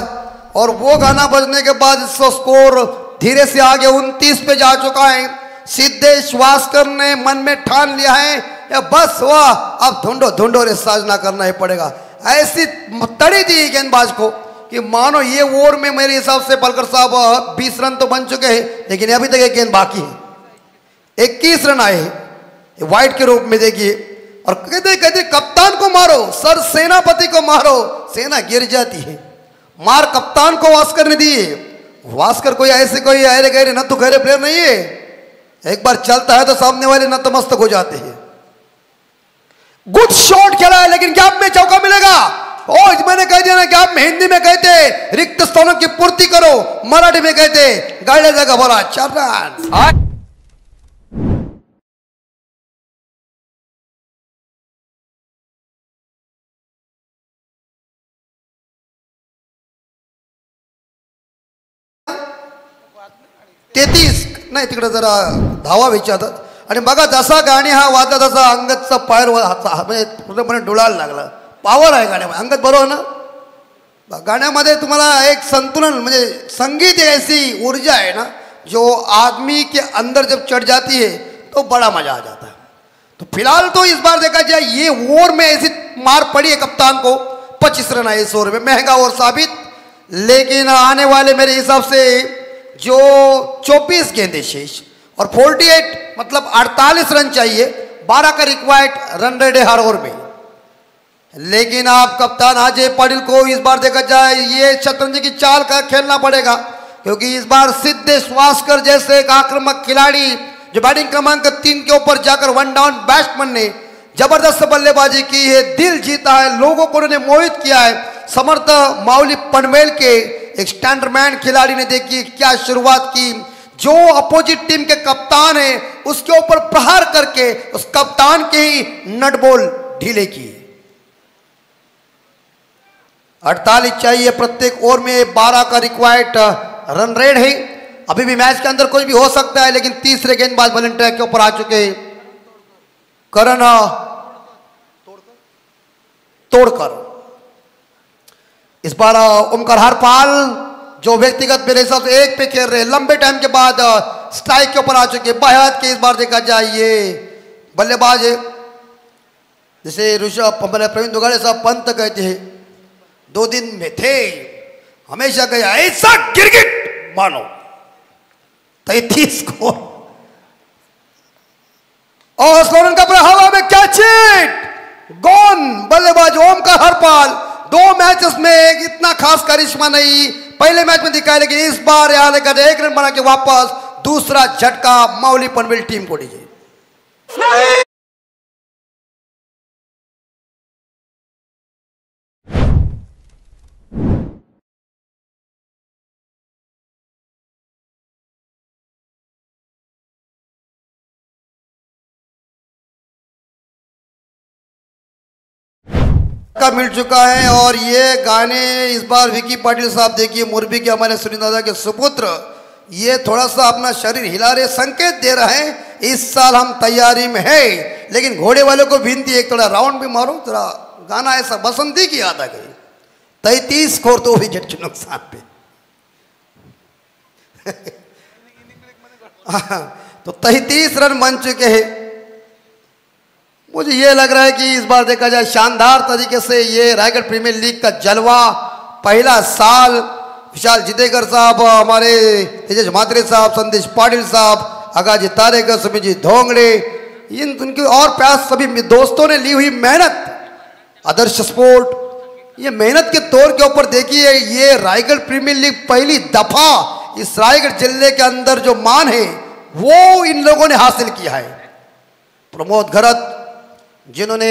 Speaker 5: और वो गाना बजने के बाद इसका स्कोर धीरे से आगे 29 पे जा चुका है। सिद्धेश वास्कर ने मन में ठान लिया है या बस हुआ, अब ढूंढो रे साजना करना ही पड़ेगा। ऐसी तड़ी दी गेंदबाज को कि मानो ये ओवर में मेरे हिसाब से पलकर साहब 20 रन तो बन चुके हैं, लेकिन अभी तक एक गेंद बाकी है। 21 रन आए वाइड के रूप में देखिए, और कहते कप्तान को मारो, सर सेनापति को मारो, सेना गिर जाती है। मार कप्तान को वास्कर ने दी है। वास्कर कोई ऐसे कोई अरे गहरे न तो गहरे प्लेयर नहीं है, एक बार चलता है तो सामने वाले नतमस्तक हो जाते हैं। गुड शॉट खेला है, लेकिन गैप में चौका मिलेगा। और मैंने कह दिया ना, गैप में हिंदी में कहते रिक्त स्थानों की पूर्ति करो, मराठी में कहते गाड़े जगह बोला 4 रन। 33 नाही, तिकडे जरा धावा विचारतात आणि बघा जसा गाणी हा वाजला तसा अंगदचा पायर म्हणजे पूर्णपणे डोळायला लागला, पावर आहे गाण्यामध्ये. अंगद बरोबर ना. गाण्यामध्ये तुम्हाला एक संतुलन म्हणजे संगीत ऐसी ऊर्जा है ना जो आदमी के अंदर जब चढ़ जाती है तो बड़ा मजा आ जाता है. तो फिलहाल तो इस बार देखा जाए ये ओवर में ऐसी मार पड़ी है कप्तान को, 25 रन आए इस ओवर में, महंगा और साबित. लेकिन आने वाले मेरे हिसाब से जो 24 गेंदें शेष और 48 मतलब 48 रन चाहिए, 12 का रिक्वायर्ड रन रेट है हर ओवर में. लेकिन आप कप्तान अजय पाटिल को इस बार देखा जाए ये शतरंज की चाल का खेलना पड़ेगा, क्योंकि इस बार सिद्धेश वास्कर जैसे एक आक्रामक खिलाड़ी जो बैटिंग क्रमांक 3 के ऊपर जाकर वन डाउन बैट्समैन ने जबरदस्त बल्लेबाजी की है, दिल जीता है, लोगों को उन्होंने मोहित किया है. समर्थ माउली पनवेल के एक स्टैंडरमैन खिलाड़ी ने देखिए क्या शुरुआत की, जो अपोजिट टीम के कप्तान है उसके ऊपर प्रहार करके उस कप्तान के ही नट बॉल ढीले की. 48 चाहिए प्रत्येक ओवर में, 12 का रिक्वायर्ड रन रेट है. अभी भी मैच के अंदर कोई भी हो सकता है, लेकिन तीसरे गेंदबाज बॉलिंग ट्रैक के ऊपर आ चुके करण तोड़कर. इस बार ओमकार हरपाल जो व्यक्तिगत मेरे हिसाब से एक पे खेल रहे, लंबे टाइम के बाद स्ट्राइक के ऊपर आ चुके. बाहर के इस बार देखा जाए ये बल्लेबाज है जैसे ऋषभ प्रवीण दुगाड़े साहब पंत कहते हैं, 2 दिन में थे हमेशा गया ऐसा गिरगिट मानो 33 को और स्लोरन का हवा में कैच इट गॉन. बल्लेबाज ओमकार हरपाल 2 मैचेस में इतना खास करिश्मा नहीं पहले मैच में दिखाया, लेकिन इस बार यहां लेकर 1 रन बना के वापस दूसरा झटका माउली पनवेल टीम को दीजिए. का मिल चुका है और ये गाने इस बार विकी पाटिल साहब देखिए मोरबी के हमारे सुनील दादा के सुपुत्र, ये थोड़ा सा अपना शरीर हिला रहे, संकेत दे रहे हैं इस साल हम तैयारी में है. लेकिन घोड़े वाले को विनती एक थोड़ा राउंड भी मारो, थोड़ा गाना ऐसा बसंती की याद आ गई. 33 स्कोर 2 विकेट के नुकसान पे. तो 33 रन बन चुके हैं. मुझे ये लग रहा है कि इस बार देखा जाए शानदार तरीके से ये रायगढ़ प्रीमियर लीग का जलवा, पहला साल विशाल जितेकर साहब, हमारे तेजस म्हात्रे साहब, संदेश पाटिल साहब, आगाजी तारेकर, सुमित जी धोंगड़े, इन उनकी और प्यास सभी दोस्तों ने ली हुई मेहनत, आदर्श स्पोर्ट, ये मेहनत के तौर के ऊपर देखिए ये रायगढ़ प्रीमियर लीग पहली दफा इस रायगढ़ जिले के अंदर जो मान है वो इन लोगों ने हासिल किया है. प्रमोद घरत जिन्होंने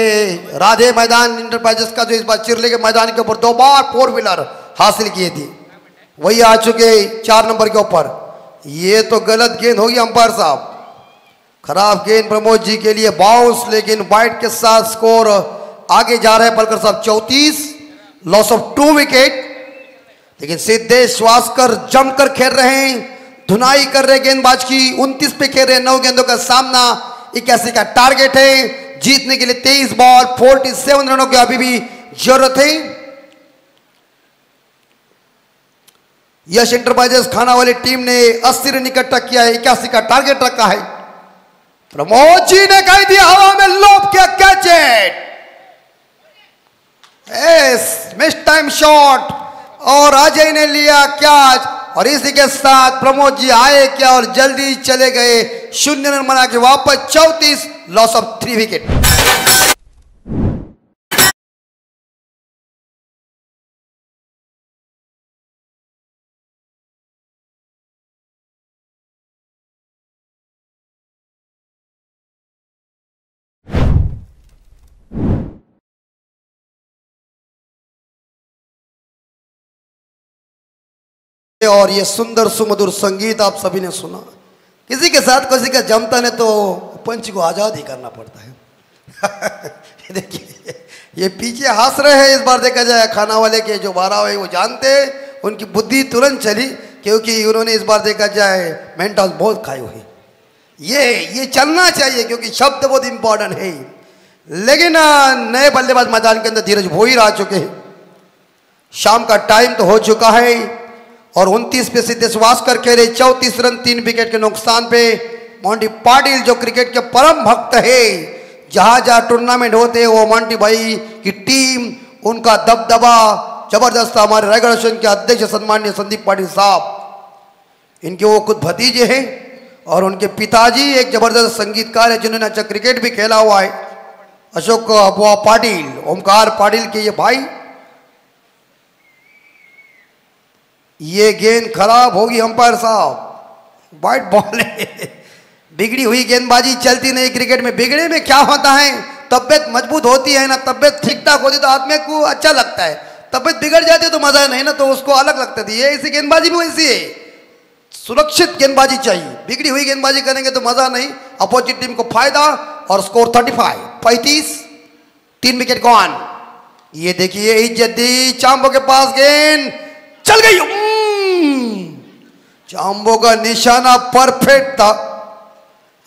Speaker 5: राधे मैदान इंटरप्राइजेस का जो इस बार चिरले के मैदान के ऊपर 2 बार 4 व्हीलर हासिल किए थे, वही आ चुके 4 नंबर के ऊपर. ये तो गलत गेंद होगी अंपायर साहब, खराब गेंद प्रमोद जी के लिए, बाउंस, लेकिन वाइड के साथ स्कोर आगे जा रहे हैं पलकर साहब 34, लॉस ऑफ 2 विकेट. लेकिन सिद्धेश वास्कर जमकर खेल रहे हैं, धुनाई कर रहे गेंदबाज की, 29 पे खेल रहे हैं, 9 गेंदों का सामना, 81 का टारगेट है. जीतने के लिए 23 बॉल 47 रनों की अभी भी जरूरत है. यश इंटरप्राइजेस खाना वाली टीम ने 80 रन इकट्ठा किया है, 81 का टारगेट रखा है. प्रमोद जी ने कह दिया हवा में लोब किया catch it, miss time shot और अजय ने लिया कैच और इसी के साथ प्रमोद जी आए क्या और जल्दी चले गए. 0 रन बना के वापस 34, लॉस ऑफ 3 विकेट. और ये सुंदर सुमधुर संगीत आप सभी ने सुना. किसी के साथ किसी का जमता नहीं तो पंच को आजाद ही करना पड़ता है. देखिए ये पीछे हंस रहे हैं. इस बार देखा जाए खाना वाले के जो 12 है वो जानते, उनकी बुद्धि तुरंत चली क्योंकि उन्होंने इस बार देखा जाए मेंटॉस बहुत खाई हुई. ये चलना चाहिए क्योंकि शब्द बहुत इंपॉर्टेंट है. लेकिन नए बल्लेबाज मैदान के अंदर धीरज भोईर आ चुके हैं। शाम का टाइम तो हो चुका है और 29 पे सिद्धेश वास्कर खेले 34 रन 3 विकेट के नुकसान पे। मोंटी पाटिल जो क्रिकेट के परम भक्त है, जहां जहां टूर्नामेंट होते हैं वो मोंटी भाई की टीम, उनका दबदबा जबरदस्त। हमारे रायगढ़ एसोसिएशन के अध्यक्ष सम्माननीय संदीप पाटिल साहब, इनके वो खुद भतीजे हैं और उनके पिताजी एक जबरदस्त संगीतकार है जिन्होंने अच्छा क्रिकेट भी खेला हुआ है। अशोक बुआ पाटिल, ओमकार पाटिल के ये भाई। ये गेंद खराब होगी अंपायर साहब, वाइट बॉल है। बिगड़ी हुई गेंदबाजी चलती नहीं क्रिकेट में। बिगड़े में क्या होता है, तबियत मजबूत होती है ना, तबियत ठीक ठाक होती तो आदमी को अच्छा लगता है। तबियत बिगड़ जाती है तो मजा नहीं ना, तो उसको अलग लगता है। ये इसी गेंदबाजी भी वैसी है, सुरक्षित गेंदबाजी चाहिए। बिगड़ी हुई गेंदबाजी करेंगे तो मजा नहीं, अपोजिट टीम को फायदा। और स्कोर 35 3 विकेट गॉन। ये देखिए इज्जती चांबो के पास गेंद चल गई। चांबो का निशाना परफेक्ट था,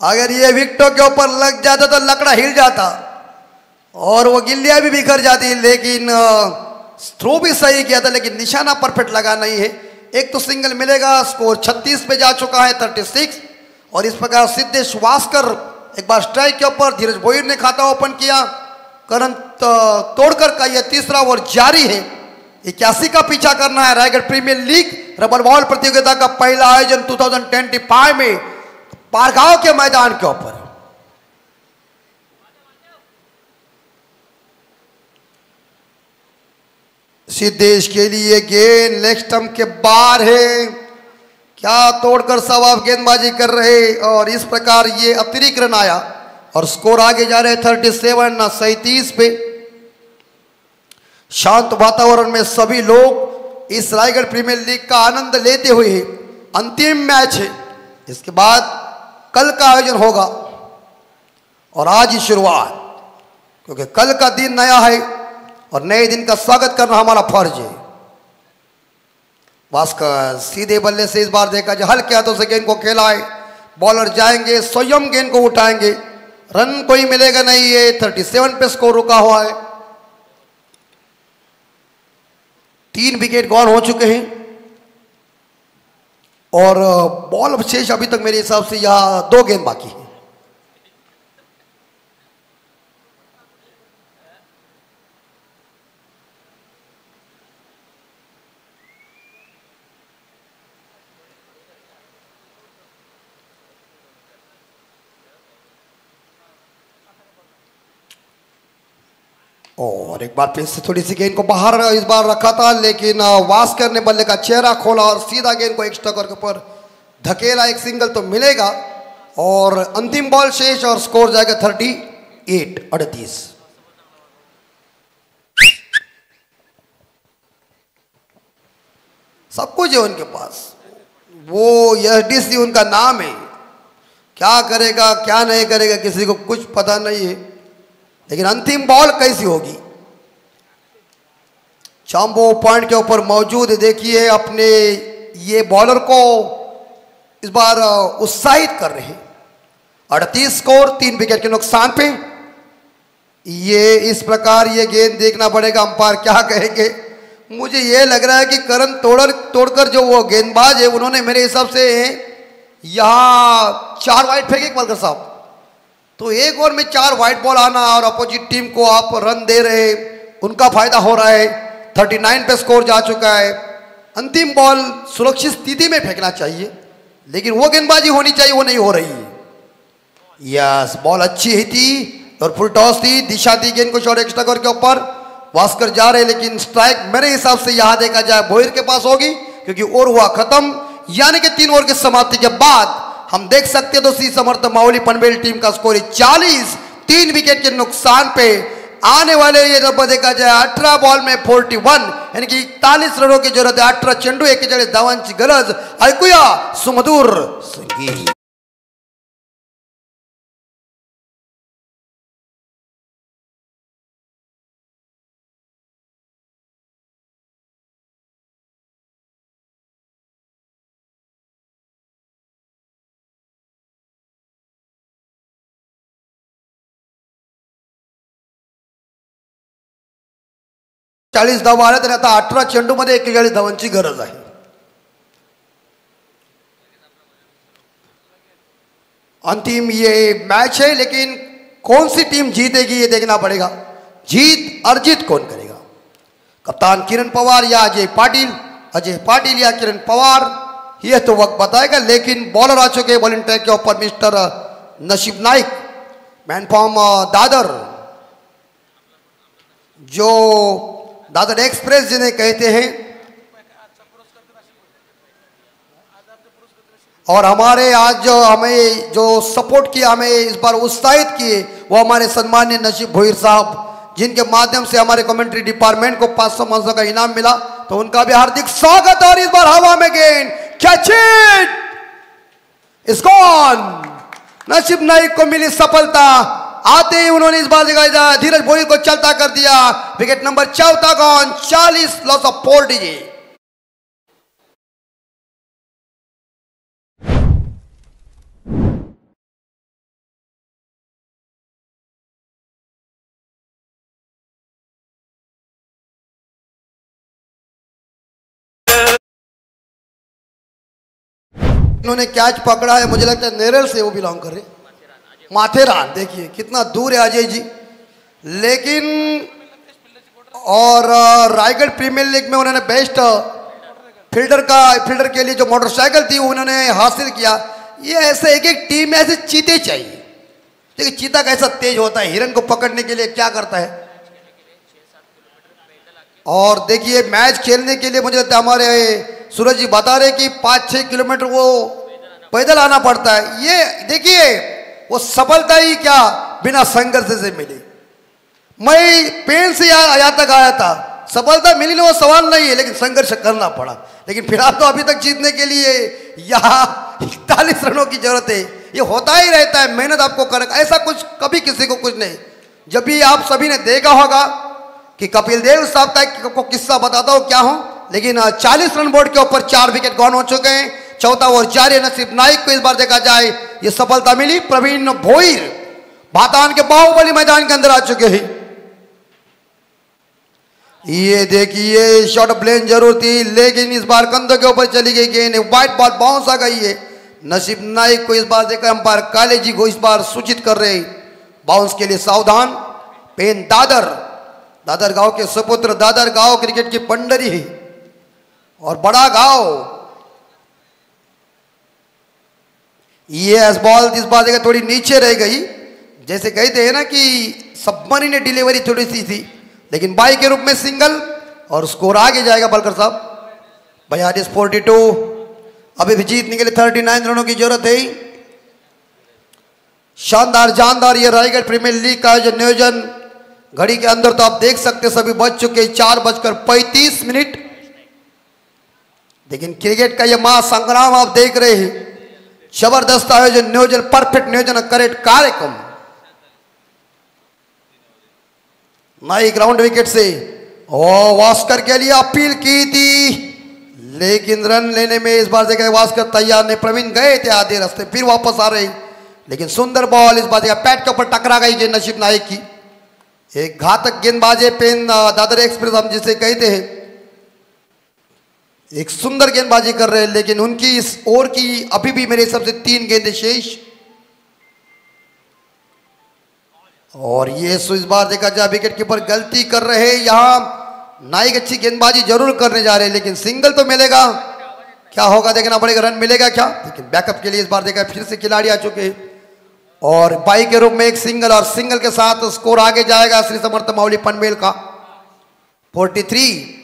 Speaker 5: अगर ये विकेटों के ऊपर लग जाता तो लकड़ा हिल जाता और वो गिल्लियां भी बिखर जाती। लेकिन थ्रो भी सही किया था, लेकिन निशाना परफेक्ट लगा नहीं है। एक तो सिंगल मिलेगा। स्कोर 36 पे जा चुका है 36। और इस प्रकार सिद्धेश वास्कर एक बार स्ट्राइक के ऊपर, धीरज भोईर ने खाता ओपन किया। करण तोड़कर का यह तीसरा ओवर जारी है। 81 का पीछा करना है। Raigarh premier league rubber ball प्रतियोगिता का पहला आयोजन 2025 में पारगांव के मैदान के ऊपर। सिद्धेश के लिए गेंद लेग स्टंप के बाहर है। क्या तोड़कर सब आप गेंदबाजी कर रहे और इस प्रकार ये अतिरिक्त रन आया और स्कोर आगे जा रहे 37 पे। शांत वातावरण में सभी लोग इस रायगढ़ प्रीमियर लीग का आनंद लेते हुए अंतिम मैच है। इसके बाद कल का आयोजन होगा और आज ही शुरुआत, क्योंकि कल का दिन नया है और नए दिन का स्वागत करना हमारा फर्ज है। भास्कर सीधे बल्ले से इस बार देखा जाए हल्के हाथों से गेंद को खेला है। बॉलर जाएंगे, स्वयं गेंद को उठाएंगे, रन कोई मिलेगा नहीं। ये 37 पे स्कोर रुका हुआ है। 3 विकेट गॉन हो चुके हैं और बॉल अवशेष अभी तक मेरे हिसाब से यहां 2 गेंद बाकी है। और एक बार फिर से थोड़ी सी गेंद को बाहर इस बार रखा था, लेकिन वास्कर ने बल्ले का चेहरा खोला और सीधा गेंद को एक स्टकर के ऊपर धकेला। एक सिंगल तो मिलेगा और अंतिम बॉल शेष और स्कोर जाएगा 38। सब कुछ है उनके पास, वो एसडीसी उनका नाम है। क्या करेगा क्या नहीं करेगा किसी को कुछ पता नहीं है, लेकिन अंतिम बॉल कैसी होगी। चांबो पॉइंट के ऊपर मौजूद है। देखिए अपने ये बॉलर को इस बार उत्साहित कर रहे हैं। 38 स्कोर 3 विकेट के नुकसान पे। ये इस प्रकार ये गेंद देखना पड़ेगा अंपायर क्या कहेंगे। मुझे ये लग रहा है कि करण तोड़कर जो वो गेंदबाज है उन्होंने मेरे हिसाब से यहाँ 4 वाइड फेंके मलकर साहब। तो एक ओवर में 4 वाइट बॉल आना और अपोजिट टीम को आप रन दे रहे, उनका फायदा हो रहा है। 39 पे स्कोर जा चुका है। अंतिम बॉल सुरक्षित स्थिति में फेंकना चाहिए, लेकिन वो गेंदबाजी होनी चाहिए, वो नहीं हो रही है। यस, बॉल अच्छी ही थी और फुल टॉस थी, दिशा दी गेंद को शॉर्ट एक्स्ट्रा के ऊपर। वास्कर जा रहे, लेकिन स्ट्राइक मेरे हिसाब से यहां देखा जाए भोईर के पास होगी, क्योंकि ओवर हुआ खत्म। यानी कि 3 ओवर की समाप्ति के बाद हम देख सकते हैं तो सी समर्थ मावली पनवेल टीम का स्कोर 40, 3 विकेट के नुकसान पे। आने वाले ये जब देखा जाए 18 बॉल में 41, यानी कि 41 रनों की जरूरत है। 18 चेंडू 41 धावांची गरज। ऐकूया सुमधुर संगीत। 41 धावा आल्या आणि आता 18 चेंडूमध्ये 41 धावांची गरज आहे. अंतिम ये मैच है, लेकिन कौन सी टीम जीतेगी ये देखना पड़ेगा. जीत अर्जित कौन करेगा? कप्तान किरण पवार या अजय पाटिल या किरण पवार, ये तो वक्त बताएगा. लेकिन बॉलर आ चुके बॉलिंग ट्रैक के ऊपर मिस्टर नसीब नाइक, मैन फ्रॉम दादर, जो दादर एक्सप्रेस जिन्हें कहते हैं. और हमारे आज जो हमें जो सपोर्ट किया, हमें इस बार उत्साहित किए, वो हमारे सम्मान्य नसीब भोईर साहब, जिनके माध्यम से हमारे कमेंट्री डिपार्टमेंट को 500 का इनाम मिला. तो उनका भी हार्दिक स्वागत. और इस बार हवा में गेंद, कैच इट, इट्स गॉन. नसीब नाइक को मिली सफलता. आते ही उन्होंने इस बार जगह धीरज भोईर को चलता कर दिया. Wicket number 14 gone, 40 loss of 4 digit. इन्होंने कैच पकड़ा है, मुझे लगता है नेरल से वो बिलोंग कर रहे, माथेरान. देखिए कितना दूर है अजय जी. लेकिन और रायगढ़ प्रीमियर लीग में उन्होंने बेस्ट फील्डर के लिए जो मोटरसाइकिल थी उन्होंने हासिल किया. ये ऐसे एक एक टीम में ऐसे चीते चाहिए. देखिए चीता कैसा तेज होता है, हिरन को पकड़ने के लिए क्या करता है. और देखिए मैच खेलने के लिए मुझे लगता है हमारे सूरज जी बता रहे कि 5-6 किलोमीटर वो पैदल आना पड़ता है. ये देखिए वो सफलता ही क्या बिना संघर्ष से मिली. मैं पेन से यहाँ तक आया था, सफलता मिली ना वो सवाल नहीं है, लेकिन संघर्ष करना पड़ा. लेकिन फिर आप तो अभी तक जीतने के लिए यहाँ 41 रनों की जरूरत है. ये होता ही रहता है, मेहनत आपको कर, ऐसा कुछ कभी किसी को कुछ नहीं. जब भी आप सभी ने देखा होगा कि कपिल देव साहब का को किस्सा बताता हूँ क्या हो, लेकिन 40 रन बोर्ड के ऊपर 4 विकेट गॉन हो चुके हैं. चौथा ओवर जारी. नसीब नाइक को इस बार देखा जाए ये सफलता मिली. प्रवीण भोईर भातान के बाहुबली मैदान के अंदर आ चुके हैं. ये देखिए शॉर्ट प्लेन जरूर थी, लेकिन इस बार कंधों के ऊपर चली गई गेंद, व्हाइट बॉल बाउंस आ गई है. नसीब नाइक को इस बार देखा अंपायर काले जी को इस बार सूचित कर रहे बाउंस के लिए सावधान. पेन दादर गांव के सुपुत्र, दादर गांव क्रिकेट की पंडरी है और बड़ा गांव. ये एस बॉल इस बार देखा थोड़ी नीचे रह गई. जैसे कहते हैं ना कि सबमरीन डिलीवरी थोड़ी सी थी, लेकिन बाई के रूप में सिंगल और स्कोर आगे जाएगा. बलकर साहब 42-42. अभी भी जीतने के लिए 39 रनों की जरूरत है. शानदार जानदार ये रायगढ़ प्रीमियर लीग का जो नियोजन घड़ी के अंदर तो आप देख सकते सभी बज चुके 4:35. लेकिन क्रिकेट का ये महासंग्राम आप देख रहे हैं. जबरदस्त आयोजन, नियोजन, परफेक्ट नियोजन, करेक्ट कार्यक्रम. नई ग्राउंड विकेट से वास्कर के लिए अपील की थी, लेकिन रन लेने में इस बार देखा वास्कर तैयार नहीं. प्रवीण गए थे आधे रास्ते, फिर वापस आ रहे, लेकिन सुंदर बॉल इस बार देखा पैट के ऊपर टकरा गई गेंद नसीब नाइक की. एक घातक गेंदबाज है पेन दादर एक्सप्रेस हम जिसे कहते हैं. एक सुंदर गेंदबाजी कर रहे हैं, लेकिन उनकी इस ओवर की अभी भी मेरे हिसाब से 3 गेंदें शेष. और ये इस बार देखा जाए विकेट कीपर गलती कर रहे हैं. यहां नाइक अच्छी गेंदबाजी जरूर करने जा रहे हैं, लेकिन सिंगल तो मिलेगा, क्या होगा देखना पड़ेगा. रन मिलेगा क्या, लेकिन बैकअप के लिए इस बार देखा फिर से खिलाड़ी आ चुके हैं. और बाई के रूप में एक सिंगल, और सिंगल के साथ स्कोर आगे जाएगा श्री समर्थ माउली पनवेल का 43.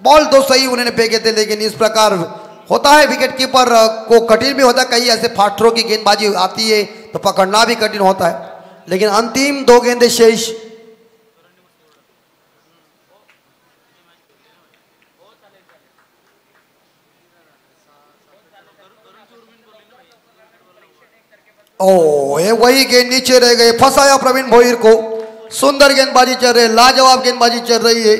Speaker 5: बॉल 2 सही उन्होंने फेंके थे, लेकिन इस प्रकार होता है विकेट कीपर को कठिन भी होता है. कहीं ऐसे फाटरों की गेंदबाजी आती है तो पकड़ना भी कठिन होता है. लेकिन अंतिम 2 गेंदें शेष. ये वही गेंद नीचे रह गए, फंसाया प्रवीण भोईर को. सुंदर गेंदबाजी चल रही है, लाजवाब गेंदबाजी चल रही है,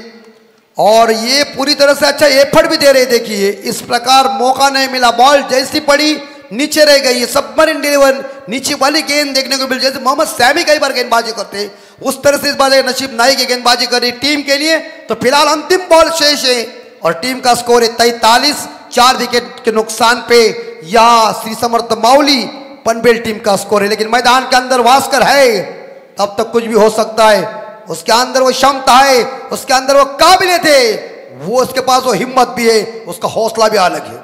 Speaker 5: और ये पूरी तरह से अच्छा एफर्ट भी दे रहे. देखिए इस प्रकार मौका नहीं मिला, बॉल जैसी पड़ी नीचे रह गई. सबमरीन डिलीवर नीचे वाली गेंद देखने को मिल, जैसे मोहम्मद सैमी कई बार गेंदबाजी करते, उस तरह से इस बार नसीब नाइक की गेंदबाजी करी टीम के लिए। तो फिलहाल अंतिम बॉल शेष है और टीम का स्कोर है 43, 4 विकेट के नुकसान पे यह श्री समर्थ माउली पनवेल टीम का स्कोर है। लेकिन मैदान के अंदर वास्कर है, तब तक कुछ भी हो सकता है। उसके अंदर वो क्षमता है, उसके अंदर वो काबिलियत है, वो उसके पास वो हिम्मत भी है, उसका हौसला भी अलग है।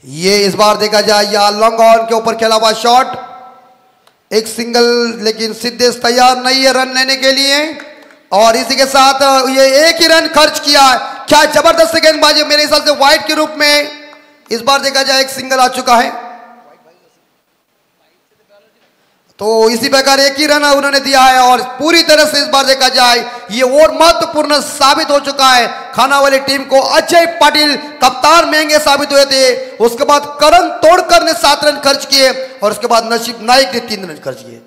Speaker 5: ये इस बार देखा जाए या लॉन्ग ऑन के ऊपर खेला हुआ शॉट, एक सिंगल, लेकिन सिद्धेश तैयार नहीं है रन लेने के लिए और इसी के साथ ये एक ही रन खर्च किया। क्या जबरदस्त गेंदबाजी मेरे हिसाब से वाइड के रूप में इस बार देखा जाए एक सिंगल आ चुका है। तो इसी प्रकार एक ही रन उन्होंने दिया है और पूरी तरह से इस बार देखा जाए ये और महत्वपूर्ण साबित हो चुका है। खानावाली टीम को अजय पाटिल कप्तान महंगे साबित हुए थे, उसके बाद करण तोड़कर ने 7 रन खर्च किए और उसके बाद नसीब नाइक ने 3 रन खर्च किए।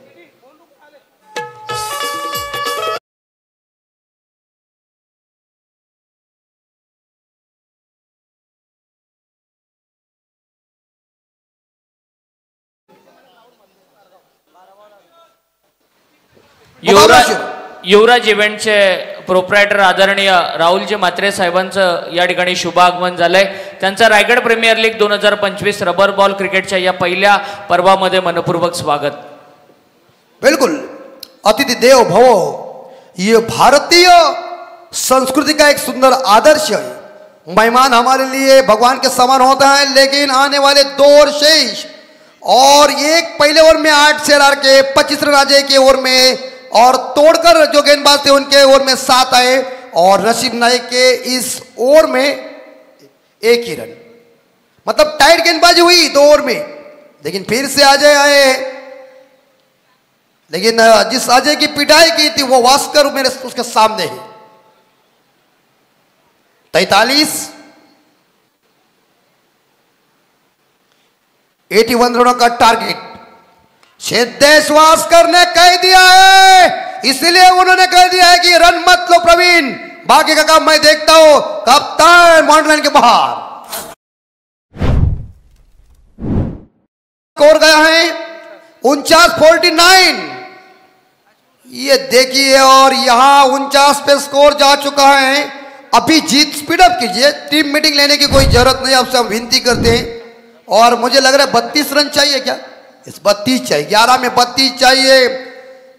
Speaker 3: युवराज इव्हेंटचे प्रोप्रायटर आदरणीय राहुलजी म्हात्रे साहेबांचं या ठिकाणी शुभागमन झालंय। त्यांचं Raigad premier league 2025 rubber ball क्रिकेटच्या या पहिल्या पर्वामध्ये मनपूर्वक स्वागत।
Speaker 5: बिल्कुल, अतिथि देव भव, ये भारतीय संस्कृति का एक सुंदर आदर्श है। मेहमान हमारे लिए भगवान के समान होता है, लेकिन आने वाले 2 ओवर शेष और एक पहले ओवर में 8 शेर के 25 रन अजय के ओवर में और तोड़कर जो गेंदबाज थे उनके ओवर में 7 आए और नसीब नाइक के इस ओवर में 1 ही रन, मतलब टाइट गेंदबाजी हुई 2 ओवर में। लेकिन फिर से अजय आए, लेकिन जिस अजय की पिटाई की थी वो वास्कर मेरे उसके सामने है। 43, 81 रनों का टारगेट सिद्धेश वास्कर ने कह दिया है, इसलिए उन्होंने कह दिया है कि रन मत लो प्रवीण, बाकी का काम मैं देखता हूं। कप्तान मॉडलाइन के बाहर स्कोर गया है 49-49। ये देखिए और यहां 49 पे स्कोर जा चुका है। अभी जीत स्पीड अप कीजिए, टीम मीटिंग लेने की कोई जरूरत नहीं, आपसे हम विनती करते हैं। और मुझे लग रहा है 32 रन चाहिए क्या? इस 32 चाहिए, 11 में 32 चाहिए।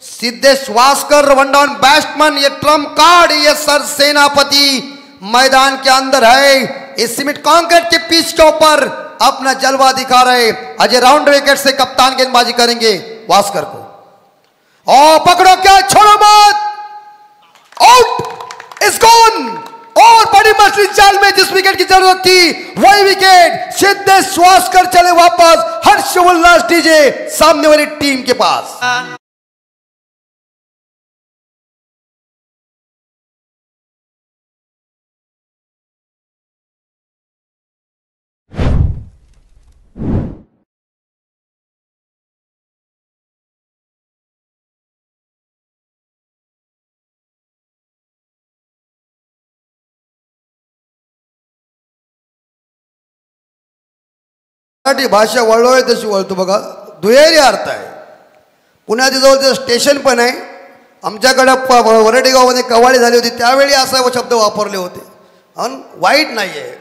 Speaker 5: Siddhesh Waskar one down batsman, ये ट्रम्प कार्ड, ये सर सेनापति मैदान के अंदर है। इस सीमेंट कंक्रीट के पिच के ऊपर अपना जलवा दिखा रहे। अजय राउंड विकेट से कप्तान गेंदबाजी करेंगे वास्कर को। और पकड़ो, क्या छोड़ो मत, आउट, इज गॉन। और बड़ी मछली जाल में जिस विकेट की जरूरत थी वही विकेट, सिद्धेश वास्कर चले वापस। हर्ष उल्लास डीजे सामने वाली टीम के पास। मराठी भाषा वळलोय तशी वळतो बघा, दुहेरी अर्थ आहे। पुण्याच्या जवळ स्टेशन पण आहे, आमच्याकडे वरडी गावामध्ये कवाळी झाली होती त्यावेळी असा शब्द वापरले होते आणि वाईट नाही आहे।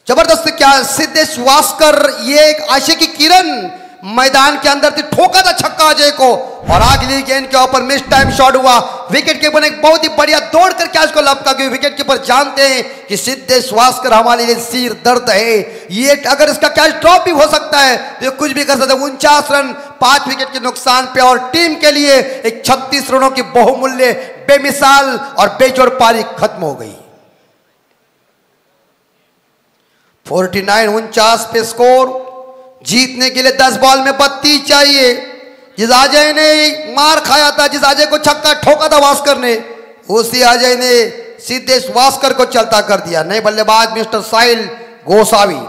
Speaker 5: जबरदस्त क्या सिद्धेश वास्कर, ये एक आशे की किरण मैदान के अंदर थी, ठोका था छक्का अजय को और अगली गेंद के ऊपर मिस टाइम शॉट हुआ। विकेट कीपर ने एक बहुत ही बढ़िया दौड़ कर कैच को लपका, क्योंकि विकेट कीपर जानते हैं कि सिद्धेश वास्कर हमारे लिए सिर दर्द है। ये अगर इसका कैच ड्रॉप भी हो सकता है तो ये कुछ भी कर सकता है। 49 रन 5 विकेट के नुकसान पे और टीम के लिए एक 36 रनों की बहुमूल्य बेमिसाल और बेजोड़ पारी खत्म हो गई। 49-49 पे स्कोर। जीतने के लिए 10 बॉल में 32 चाहिए। जिस अजय ने मार खाया था, जिस अजय को छक्का ठोका था वास्कर ने, उसी अजय ने सिद्धेश वास्कर को चलता कर दिया। नए बल्लेबाज मिस्टर साहिल गोसावी।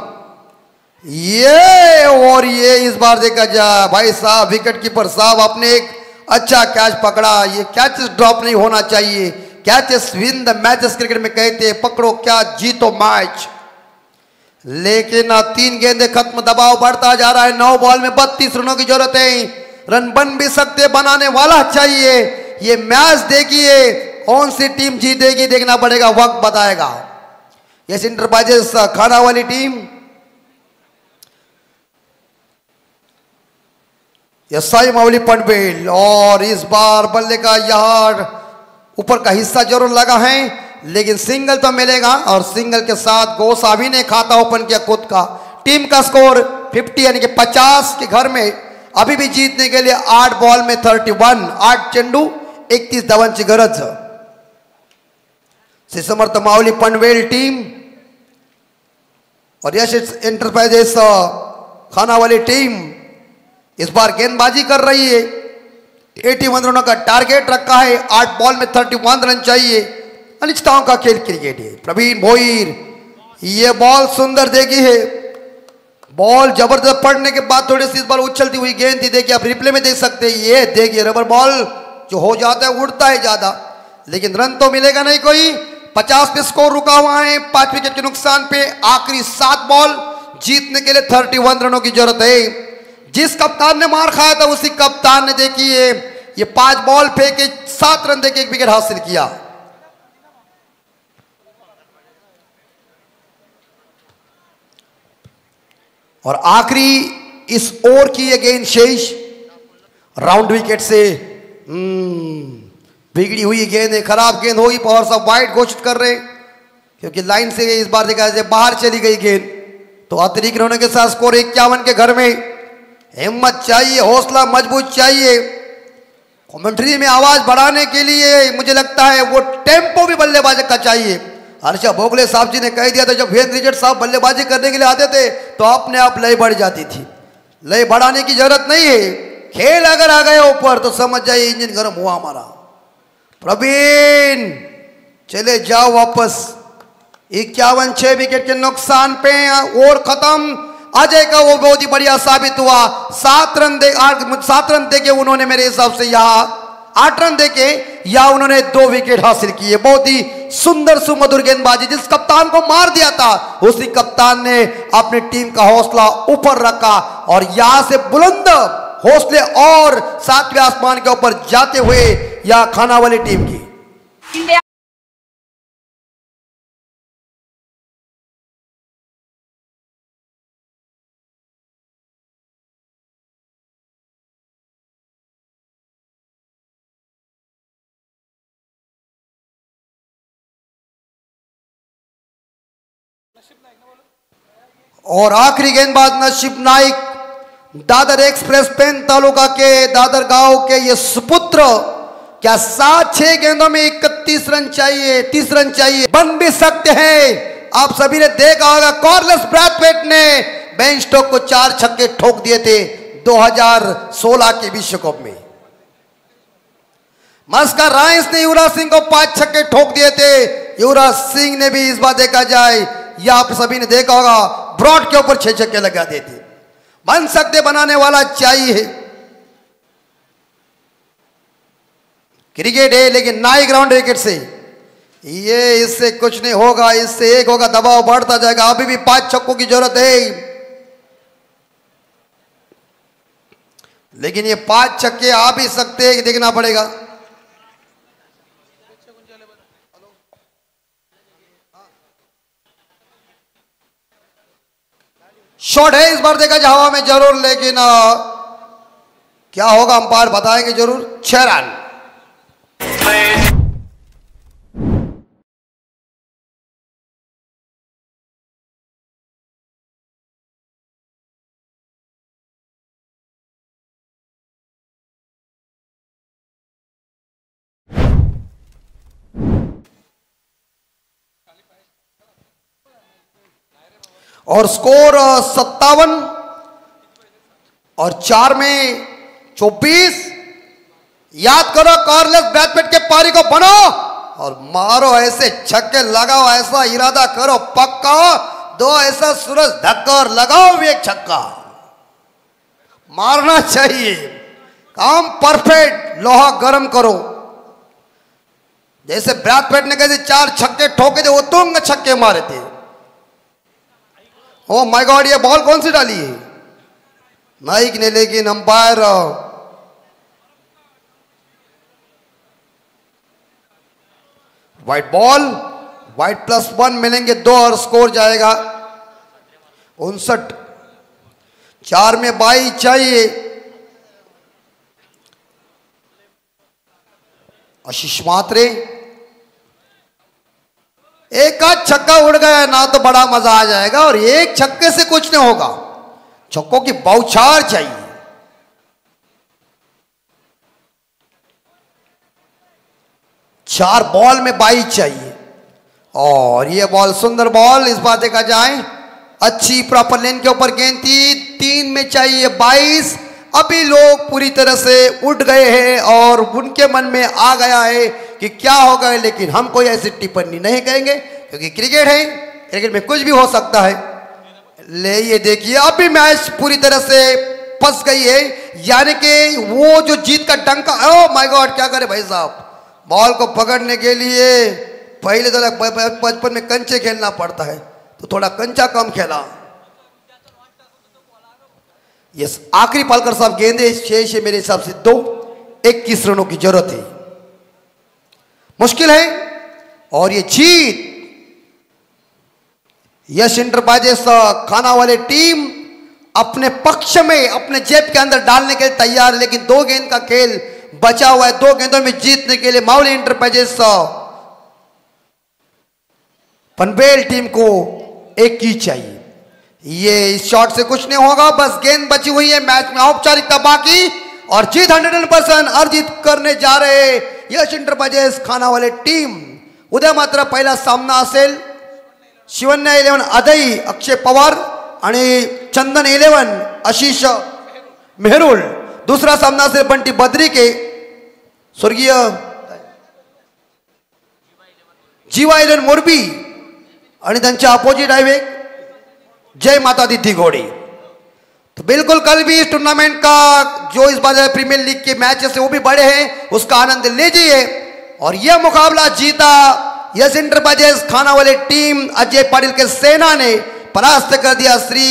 Speaker 5: ये और ये इस बार देखा जाए भाई साहब, विकेट कीपर साहब आपने एक अच्छा कैच पकड़ा। ये कैचेस ड्रॉप नहीं होना चाहिए। Catches win the matches cricket में कहते हैं, पकड़ो क्या जीतो मैच। लेकिन 3 गेंदें खत्म, दबाव बढ़ता जा रहा है। 9 बॉल में 32 रनों की जरूरत है। रन बन भी सकते, बनाने वाला चाहिए। ये मैच देखिए कौन सी टीम जीतेगी देखना पड़ेगा, वक्त बताएगा। यस इंटरप्राइजेस खाना वाली टीम, यस साई मावली पनवेल, और इस बार बल्ले का यहां ऊपर का हिस्सा जरूर लगा है, लेकिन सिंगल तो मिलेगा। और सिंगल के साथ गोसावी ने खाता ओपन किया खुद का। टीम का स्कोर 50 यानी कि 50 के घर में अभी भी जीतने के लिए 8 बॉल में 31, 8 चेंडू 31 धावांची गरज। समर्थ मावली पनवेल टीम और यश एंटरप्राइजेस खाना वाली टीम इस बार गेंदबाजी कर रही है। 81 रनों का टारगेट रखा है, 8 बॉल में 31 रन चाहिए। अनिश्चितताओं का खेल क्रिकेट है। प्रवीण भोईर, ये बॉल सुंदर देखी है, बॉल जबरदस्त पड़ने के बाद थोड़ी सी इस बार उछलती हुई गेंद थी, देखिए आप रिप्ले में देख सकते हैं। ये देखिए रबर बॉल जो हो जाता है उड़ता है ज्यादा, लेकिन रन तो मिलेगा नहीं कोई। 50 पे स्कोर रुका हुआ है, 5 विकेट के नुकसान पे। आखिरी 7 बॉल जीतने के लिए 31 रनों की जरूरत है। जिस कप्तान ने मार खाया था उसी कप्तान ने देखिए ये 5 बॉल फेंके 7 रन देके 1 विकेट हासिल किया। और आखिरी इस ओवर की ये गेंद शेष राउंड विकेट से बिगड़ी हुई गेंद है, खराब गेंद होगी। पावर साहब वाइड घोषित कर रहे क्योंकि लाइन से इस बार देखा जाए बाहर चली गई गेंद। तो अतिरिक्त होने के साथ स्कोर 51 के घर में। हिम्मत चाहिए, हौसला मजबूत चाहिए। कमेंट्री में आवाज बढ़ाने के लिए मुझे लगता है वो टेम्पो भी बल्लेबाजी का चाहिए। हर्षा भोगले साहब जी ने कह दिया था जब वीरेंद्र रिचर्ड साहब बल्लेबाजी करने के लिए आते थे तो अपने आप लय बढ़ जाती थी। लय बढ़ाने की जरूरत नहीं है, खेल अगर आ गया ऊपर तो समझ जाइए इंजन गर्म हुआ हमारा। प्रवीण चले जाओ वापस। 51 6 विकेट के नुकसान पे और खत्म। अजय का वो बहुत ही बढ़िया साबित हुआ। 7 रन दे के उन्होंने मेरे हिसाब से यहाँ 8 रन देके या उन्होंने 2 विकेट हासिल किए। बहुत ही सुंदर सुमधुर गेंदबाजी। जिस कप्तान को मार दिया था उसी कप्तान ने अपनी टीम का हौसला ऊपर रखा और यहां से बुलंद हौसले और 7वें आसमान के ऊपर जाते हुए या खाना वाली टीम की और आखिरी गेंदबाज नसीब नाइक, दादर एक्सप्रेस पेन तालुका के दादर गांव के ये सुपुत्र। क्या 7-6 गेंदों में 31 रन चाहिए, 30 रन चाहिए, बन भी सकते हैं। आप सभी ने देखा होगा कार्लोस ब्रैथवेट ने बेन स्टोक को 4 छक्के ठोक दिए थे 2016 के विश्व कप में। मस्का राइंस ने युवराज सिंह को 5 छक्के ठोक दिए थे। युवराज सिंह ने भी इस बार देखा जाए या आप सभी ने देखा होगा ब्रॉड के ऊपर 6 छक्के लगा देते। बन सकते, बनाने वाला चाहिए। क्रिकेट है लेकिन नाइक राउंड विकेट से ये इससे कुछ नहीं होगा, इससे एक होगा, दबाव बढ़ता जाएगा। अभी भी 5 छक्कों की जरूरत है, लेकिन ये 5 छक्के आ भी सकते हैं, देखना पड़ेगा। शॉट है इस बार देखा जाए हवा में जरूर, लेकिन क्या होगा अंपायर बताएंगे जरूर। 6 रन। और स्कोर 57 और 4 में 24। याद करो कार्लोस ब्रैथवेट के पारी को बनो और मारो, ऐसे छक्के लगाओ, ऐसा इरादा करो पक्का। 2 ऐसा सूरज धक्कर लगाओ भी 1 छक्का मारना चाहिए। काम परफेक्ट, लोहा गर्म करो। जैसे ब्रैथवेट ने कैसे 4 छक्के ठोके थे, वो तुंग छक्के मारे थे। ओ माय गॉड, ये बॉल कौन सी डाली है नाइक ने, लेकिन अंपायर व्हाइट बॉल, व्हाइट +1 मिलेंगे 2 और स्कोर जाएगा 59। 4 में 22 चाहिए। आशीष मात्रे, एक आध छक्का उड़ गया ना तो बड़ा मजा आ जाएगा, और एक छक्के से कुछ नहीं होगा, छक्कों की बौछार चाहिए। चार बॉल में 22 चाहिए, और ये बॉल सुंदर बॉल, इस बात देखा जाए अच्छी प्रॉपर लेन के ऊपर गेंद थी। 3 में चाहिए 22। अभी लोग पूरी तरह से उठ गए हैं और उनके मन में आ गया है कि क्या होगा, लेकिन हम कोई ऐसी टिप्पणी नहीं करेंगे क्योंकि क्रिकेट है, क्रिकेट में कुछ भी हो सकता है। ले ये देखिए अभी मैच पूरी तरह से फंस गई है, यानी कि वो जो जीत का डंका, ओह माय गॉड क्या करे भाई साहब, बॉल को पकड़ने के लिए पहले तो बचपन में कंचे खेलना पड़ता है, तो थोड़ा कंचा कम खेला। यस, आखिरी पालकर साहब गेंदे शेष है मेरे हिसाब से 2, 21 रनों की जरूरत है, मुश्किल है। और ये जीत यश इंटरप्राइजेस खाना वाले टीम अपने पक्ष में, अपने जेब के अंदर डालने के लिए तैयार है, लेकिन 2 गेंद का खेल बचा हुआ है। 2 गेंदों में जीतने के लिए मावली इंटरप्राइजेस पनवेल टीम को 1 की चाहिए। ये इस शॉट से कुछ नहीं होगा, बस गेंद बची हुई है, मैच में औपचारिकता बाकी, और जीत 100% अर्जित करने जा रहे यश इंटरप्राइजेस खाना वाले टीम। उद्या मात्र पहिला सामना असेल शिवन्या 11 अदई अक्षय पवार आणि चंदन 11 आशीष मेहरुल। दूसरा सामना असेल बंटी बद्री के स्वर्गीय जीवा 11 मोरबी आणि त्यांच्या अपोजिट आहे जय माता दी दिघोड़ी। तो बिल्कुल कल भी इस टूर्नामेंट का जो इस बार प्रीमियर लीग के मैचेस है वो भी बड़े हैं, उसका आनंद लीजिए। और यह मुकाबला जीता यश इंटरप्राइजेस खाना वाले टीम अजय पाटिल के सेना ने परास्त कर दिया श्री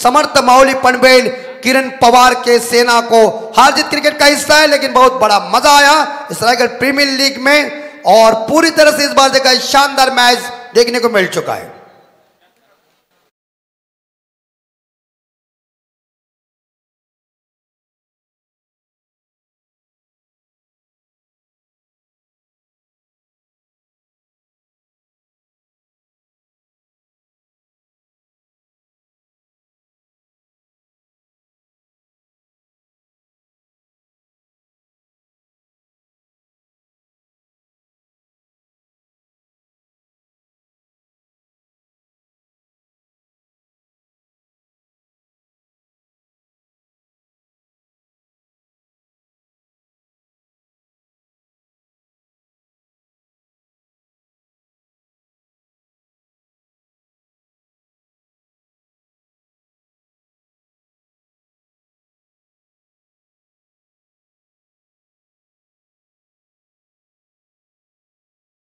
Speaker 5: समर्थ मावली पनवेल किरण पवार के सेना को। हार जीत क्रिकेट का हिस्सा है, लेकिन बहुत बड़ा मजा आया इस रायगढ़ प्रीमियर लीग में, और पूरी तरह से इस बार देखा शानदार मैच देखने को मिल चुका है।